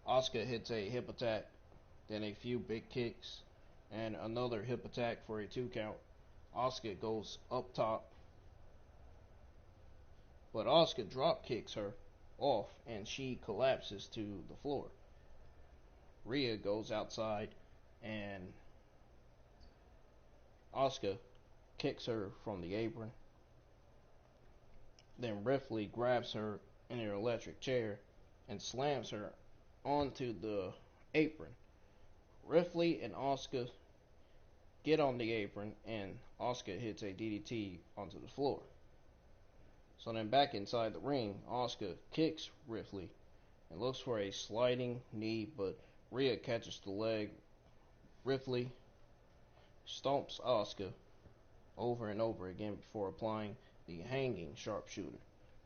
Asuka hits a hip attack, then a few big kicks, and another hip attack for a 2 count. Asuka goes up top, but Asuka drop kicks her off and she collapses to the floor. Rhea goes outside and Asuka kicks her from the apron. Then Ripley grabs her in her electric chair and slams her onto the apron. Ripley and Asuka get on the apron and Asuka hits a DDT onto the floor. So then back inside the ring, Asuka kicks Ripley and looks for a sliding knee, but Rhea catches the leg. Ripley stomps Asuka over and over again before applying the hanging sharpshooter,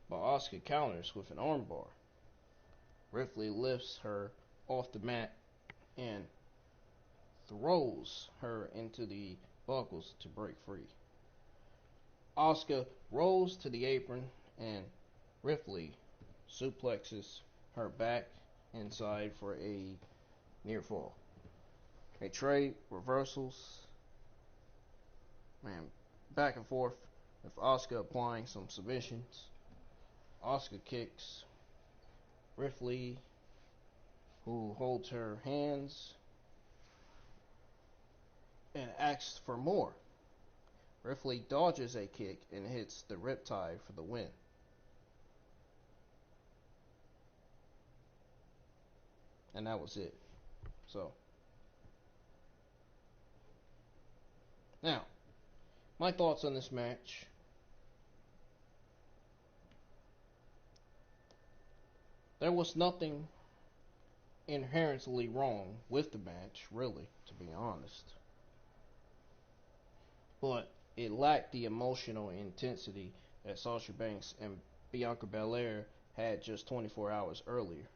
but Asuka counters with an armbar. Ripley lifts her off the mat and throws her into the buckles to break free. Asuka rolls to the apron and Ripley suplexes her back inside for a near fall. They trade reversals and back and forth with Asuka applying some submissions. Asuka kicks Ripley, who holds her hands and asks for more. Ripley dodges a kick and hits the riptide for the win. And that was it. So, now, my thoughts on this match. There was nothing inherently wrong with the match, really, to be honest. But it lacked the emotional intensity that Sasha Banks and Bianca Belair had just 24 hours earlier.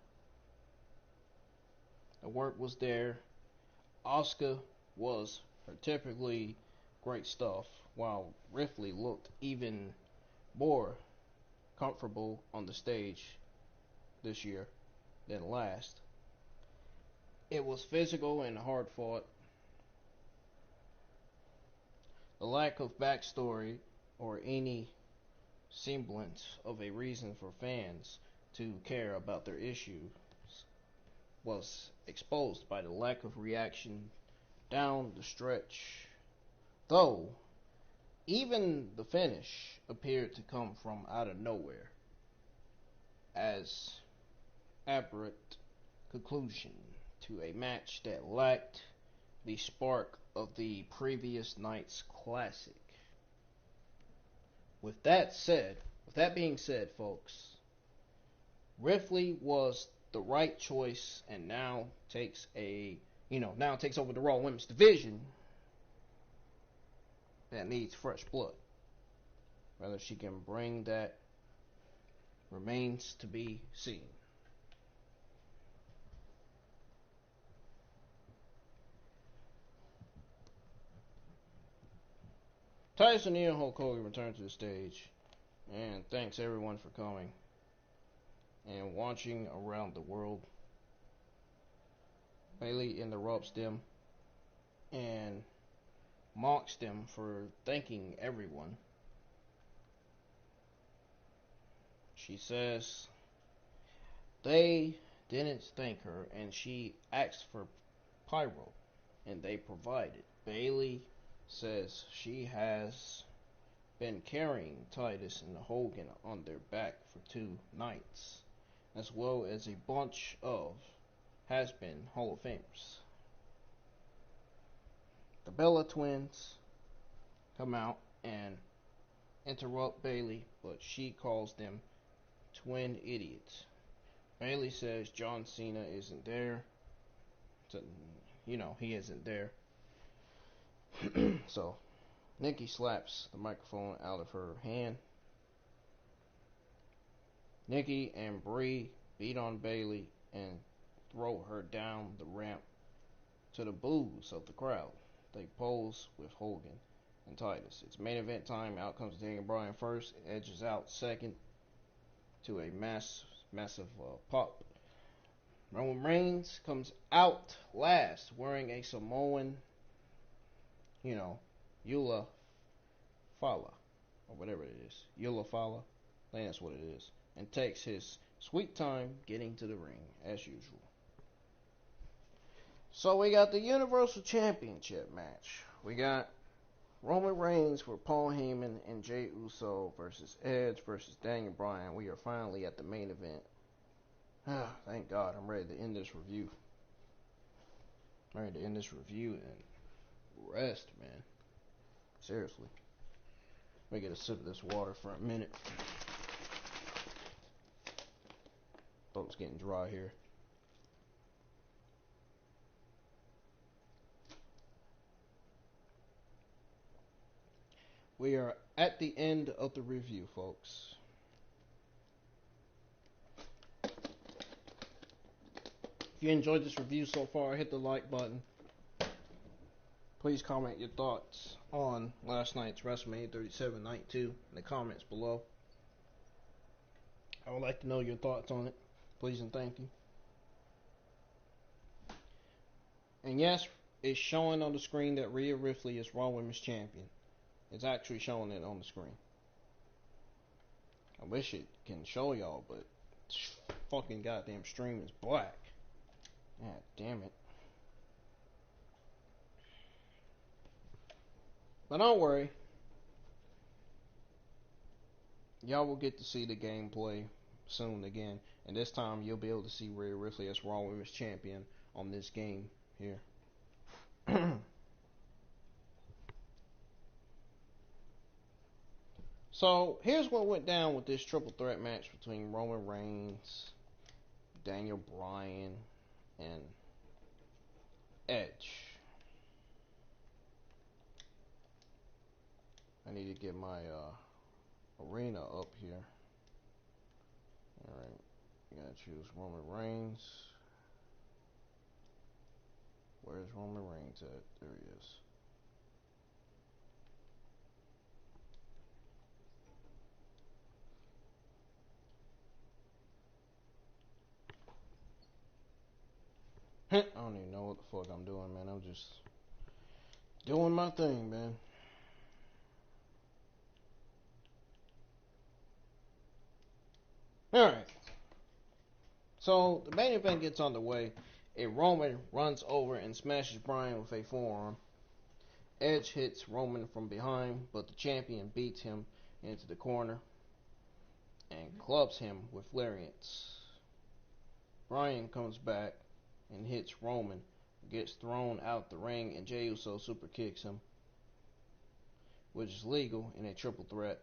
The work was there. Asuka was her typically great stuff, while Ripley looked even more comfortable on the stage this year than last. It was physical and hard fought. The lack of backstory or any semblance of a reason for fans to care about their issues was exposed by the lack of reaction down the stretch. Though, even the finish appeared to come from out of nowhere as aberrant conclusion to a match that lacked the spark of the previous night's classic. With that being said, folks, Ripley was the right choice and now takes over the Raw Women's Division that needs fresh blood. Whether she can bring that remains to be seen. Titus O'Neil and Hulk Hogan return to the stage, and thanks everyone for coming and watching around the world. Bayley interrupts them and mocks them for thanking everyone. She says they didn't thank her, and she asked for pyro, and they provided. Bayley says she has been carrying Titus and Hogan on their back for 2 nights, as well as a bunch of has-been Hall of Famers. The Bella Twins come out and interrupt Bayley, but she calls them twin idiots. Bayley says John Cena isn't there. He isn't there. So, Nikki slaps the microphone out of her hand. Nikki and Brie beat on Bayley and throw her down the ramp to the boos of the crowd. They pose with Hogan and Titus. It's main event time. Out comes Daniel Bryan first. Edges out second to a massive pop. Roman Reigns comes out last wearing a Samoan, Eula Fala, or whatever it is. Eula Fala. I think that's what it is. And takes his sweet time getting to the ring, as usual. So we got the Universal Championship match. We got Roman Reigns for Paul Heyman and Jey Uso versus Edge versus Daniel Bryan. We are finally at the main event. Thank God, I'm ready to end this review. I'm ready to end this review and rest, man. Seriously. Let me get a sip of this water for a minute. Throat's getting dry here. We are at the end of the review, folks. If you enjoyed this review so far, hit the like button. Please comment your thoughts on last night's WrestleMania 37 Night 2 in the comments below. I would like to know your thoughts on it. Please and thank you. And yes, it's showing on the screen that Rhea Ripley is Raw Women's Champion. It's actually showing it on the screen. I wish it can show y'all, but fucking goddamn stream is black. God damn it. But don't worry. Y'all will get to see the gameplay soon again. And this time you'll be able to see Rhea Ripley as Raw Women's Champion on this game here. So here's what went down with this triple threat match between Roman Reigns, Daniel Bryan, and Edge. I need to get my arena up here. Alright, you gotta choose Roman Reigns. Where's Roman Reigns at? There he is. I don't even know what the fuck I'm doing, man. I'm just doing my thing, man. Alright. So, the main event gets underway. A Roman runs over and smashes Bryan with a forearm. Edge hits Roman from behind, but the champion beats him into the corner and clubs him with lariats. Bryan comes back and hits Roman, gets thrown out the ring, and Jey Uso super kicks him, which is legal in a triple threat,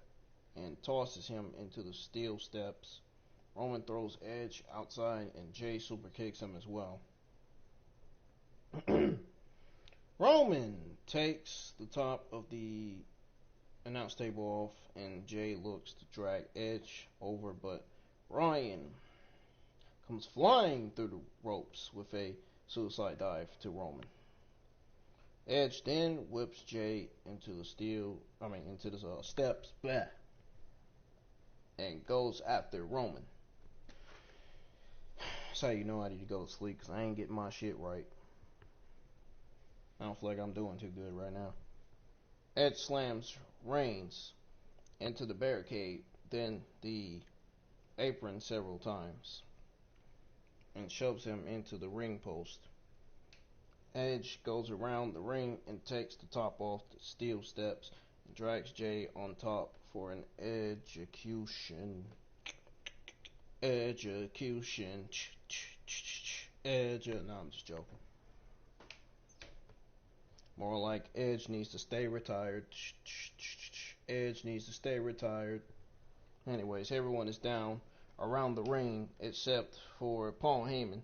and tosses him into the steel steps. Roman throws Edge outside, and Jey super kicks him as well. Roman takes the top of the announce table off, and Jey looks to drag Edge over, but Bryan comes flying through the ropes with a suicide dive to Roman. Edge then whips Jey into the steps, and goes after Roman. That's how you know I need to go to sleep, because I ain't getting my shit right. I don't feel like I'm doing too good right now. Edge slams Reigns into the barricade, then the apron several times, and shoves him into the ring post. Edge goes around the ring and takes the top off the steel steps and drags Jey on top for an execution. No, I'm just joking. More like Edge needs to stay retired. Edge needs to stay retired. Anyways, everyone is down around the ring except for Paul Heyman.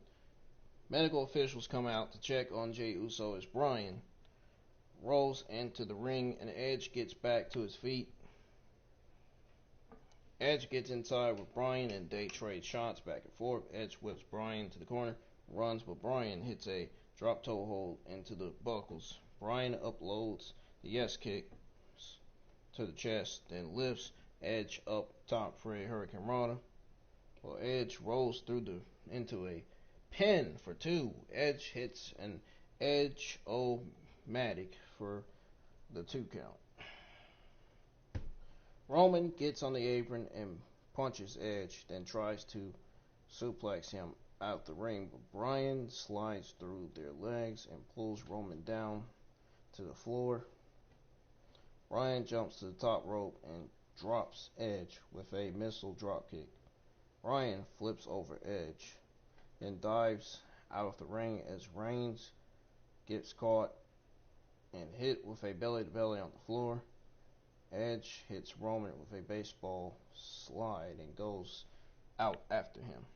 Medical officials come out to check on Jey Uso as Bryan rolls into the ring and Edge gets back to his feet. Edge gets inside with Bryan and they trade shots back and forth. Edge whips Bryan to the corner, runs, but Bryan hits a drop toe hold into the buckles. Bryan uploads the yes kick to the chest, then lifts Edge up top for a Hurricane Rana. Well, Edge rolls into a pin for 2. Edge hits an Edge-o-matic for the 2 count. Roman gets on the apron and punches Edge, then tries to suplex him out the ring, but Bryan slides through their legs and pulls Roman down to the floor. Bryan jumps to the top rope and drops Edge with a missile dropkick. Bryan flips over Edge, then dives out of the ring as Reigns gets caught and hit with a belly-to-belly on the floor. Edge hits Roman with a baseball slide and goes out after him.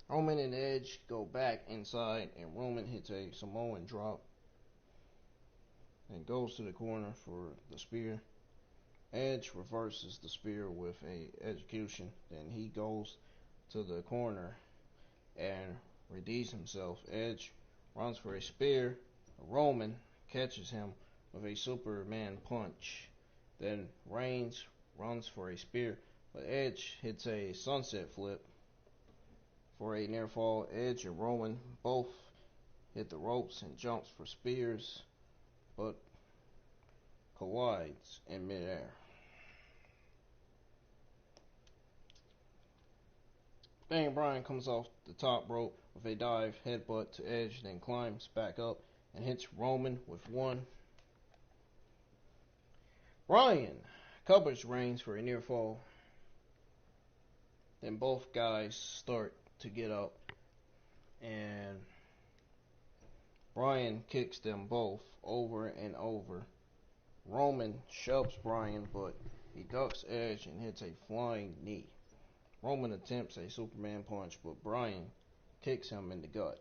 Roman and Edge go back inside and Roman hits a Samoan drop and goes to the corner for the spear. Edge reverses the spear with a execution. Then he goes to the corner and redeems himself. Edge runs for a spear. Roman catches him with a Superman punch. Then Reigns runs for a spear, but Edge hits a sunset flip for a near fall. Edge and Roman both hit the ropes and jumps for spears, but collides in midair. Daniel Bryan comes off the top rope with a dive headbutt to Edge, then climbs back up and hits Roman with one. Bryan covers Reigns for a near fall. Then both guys start to get up, and Bryan kicks them both over and over. Roman shoves Bryan, but he ducks Edge and hits a flying knee. Roman attempts a Superman punch, but Bryan kicks him in the gut,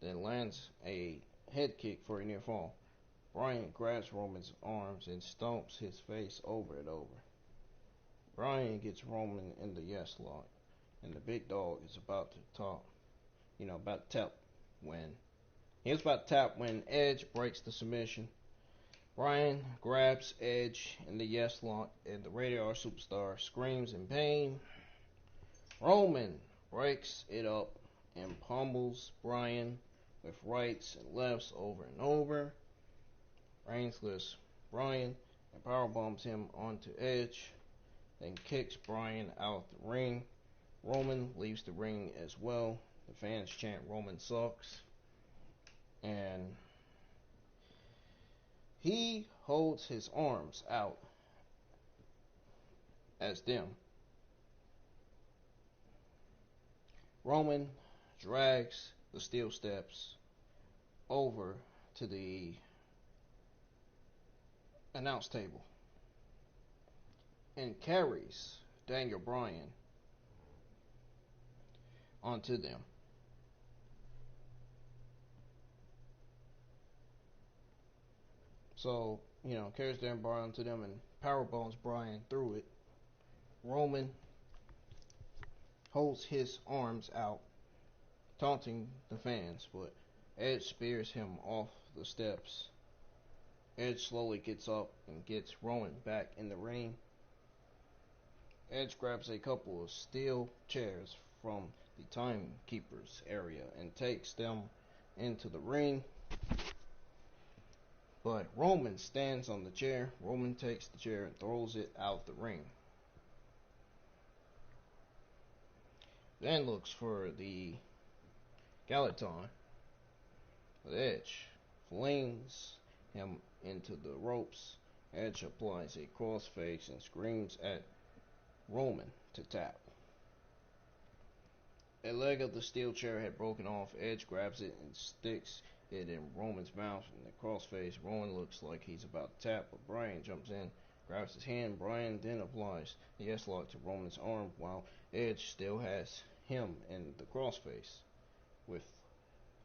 then lands a head kick for a near fall. Bryan grabs Roman's arms and stomps his face over and over. Bryan gets Roman in the yes lock, and the big dog is about to tap when Edge breaks the submission. Bryan grabs Edge in the yes lock, and the Radar Superstar screams in pain. Roman breaks it up and pummels Bryan with rights and lefts over and over. Reigns lifts Bryan and powerbombs him onto Edge, then kicks Bryan out the ring. Roman leaves the ring as well. The fans chant Roman sucks, and he holds his arms out as them. Roman drags the steel steps over to the announce table and carries Daniel Bryan onto them. So, carries Daniel Bryan onto them and powerbombs Bryan through it. Roman holds his arms out, taunting the fans, but Edge spears him off the steps. Edge slowly gets up and gets Roman back in the ring. Edge grabs a couple of steel chairs from the timekeepers area and takes them into the ring. But Roman stands on the chair. Roman takes the chair and throws it out the ring. Then looks for the Gallaton, but Edge flings him into the ropes. Edge applies a crossface and screams at Roman to tap. A leg of the steel chair had broken off. Edge grabs it and sticks it in Roman's mouth in the crossface. Roman looks like he's about to tap, but Bryan jumps in, grabs his hand. Bryan then applies the S-lock to Roman's arm while Edge still has him in the crossface with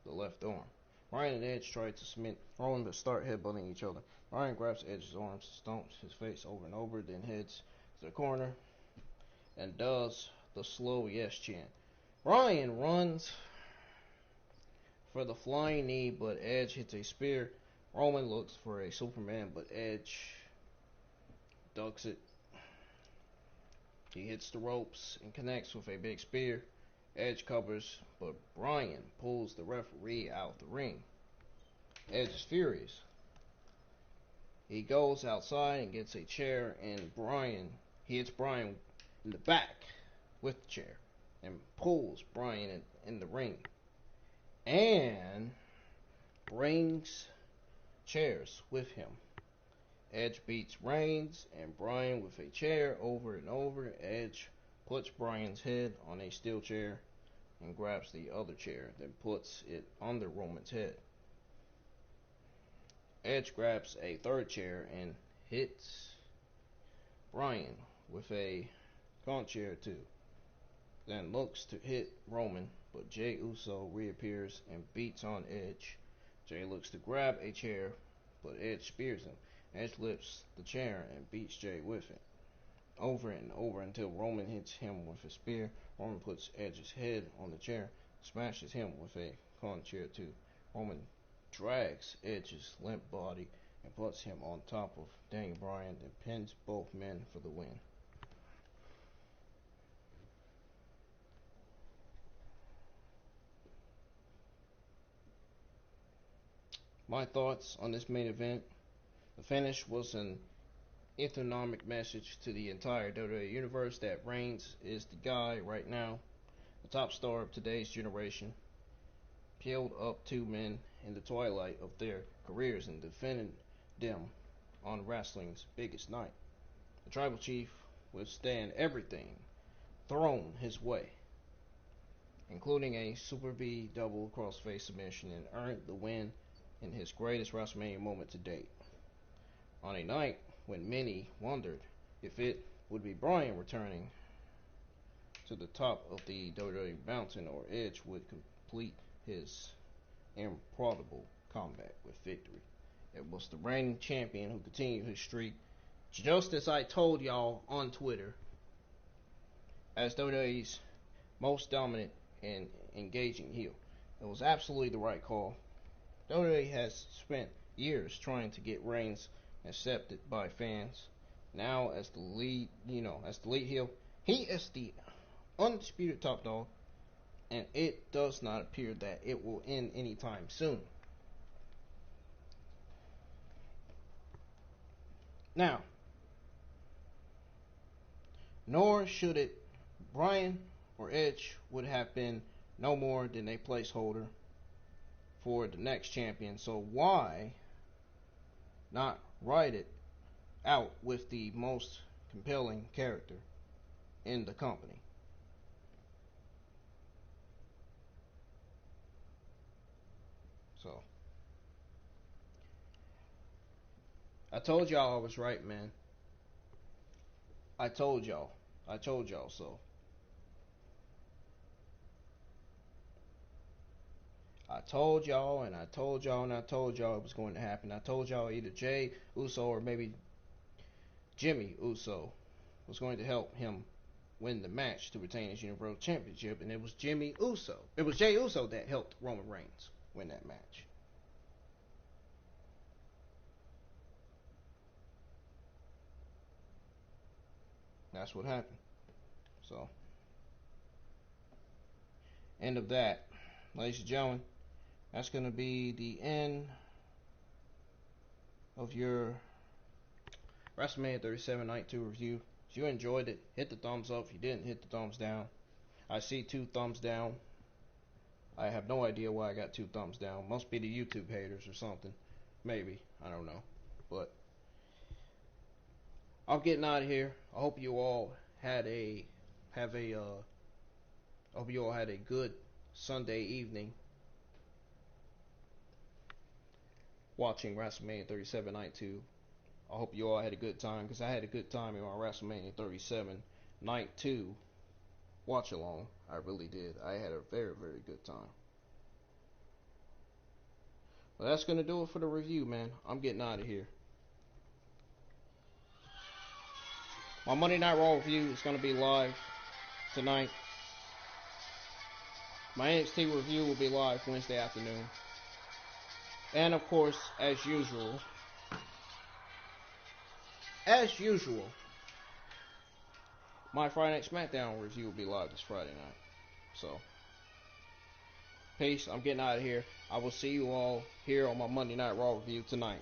the left arm. Bryan and Edge try to submit Roman but start headbutting each other. Bryan grabs Edge's arms, stomps his face over and over, then heads to the corner and does the slow yes chant. Bryan runs for the flying knee, but Edge hits a spear. Roman looks for a Superman, but Edge ducks it. He hits the ropes and connects with a big spear. Edge covers, but Bryan pulls the referee out the ring. Edge is furious. He goes outside and gets a chair, and he hits Bryan in the back with the chair and pulls Bryan in the ring and brings chairs with him. Edge beats Reigns and Bryan with a chair over and over. Edge puts Bryan's head on a steel chair and grabs the other chair, then puts it under Roman's head. Edge grabs a third chair and hits Bryan with a con chair too. Then looks to hit Roman, but Jey Uso reappears and beats on Edge. Jey looks to grab a chair, but Edge spears him. Edge lifts the chair and beats Jey with it, over and over until Roman hits him with a spear. Roman puts Edge's head on the chair, smashes him with a con chair too. Roman drags Edge's limp body and puts him on top of Daniel Bryan and pins both men for the win. My thoughts on this main event. The finish was an economic message to the entire WWE universe that Reigns is the guy right now. the top star of today's generation, peeled up two men in the twilight of their careers and defended them on wrestling's biggest night. The tribal chief withstand everything thrown his way, including a Super B double crossface submission, and earned the win in his greatest WrestleMania moment to date. On a night when many wondered if it would be Bryan returning to the top of the WWE mountain or Edge would complete his improbable comeback with victory. It was the reigning champion who continued his streak, just as I told y'all on Twitter, as WWE's most dominant and engaging heel. It was absolutely the right call. WWE has spent years trying to get Reigns accepted by fans. Now, as the lead heel, he is the undisputed top dog, and it does not appear that it will end anytime soon. Now, nor should it, Bryan or Edge would have been no more than a placeholder for the next champion, so why not write it out with the most compelling character in the company? So, I told y'all I was right, man. I told y'all so. I told y'all and I told y'all and I told y'all it was going to happen. I told y'all either Jay Uso or maybe Jimmy Uso was going to help him win the match to retain his Universal Championship, and it was Jay Uso that helped Roman Reigns win that match. That's what happened. So, end of that. Ladies and gentlemen, that's going to be the end of your WrestleMania 37 Night 2 review. If you enjoyed it, hit the thumbs up. If you didn't, hit the thumbs down. I see 2 thumbs down. I have no idea why I got 2 thumbs down. Must be the YouTube haters or something. Maybe. I don't know. But I'm getting out of here. I hope you all had a good Sunday evening watching WrestleMania 37 Night 2. I hope you all had a good time, because I had a good time in my WrestleMania 37 Night 2 watch along. I really did. I had a very, very good time. Well, that's going to do it for the review, man. I'm getting out of here. My Monday Night Raw review is going to be live tonight. My NXT review will be live Wednesday afternoon. And of course, as usual, my Friday Night SmackDown review will be live this Friday night. So, peace. I'm getting out of here. I will see you all here on my Monday Night Raw review tonight.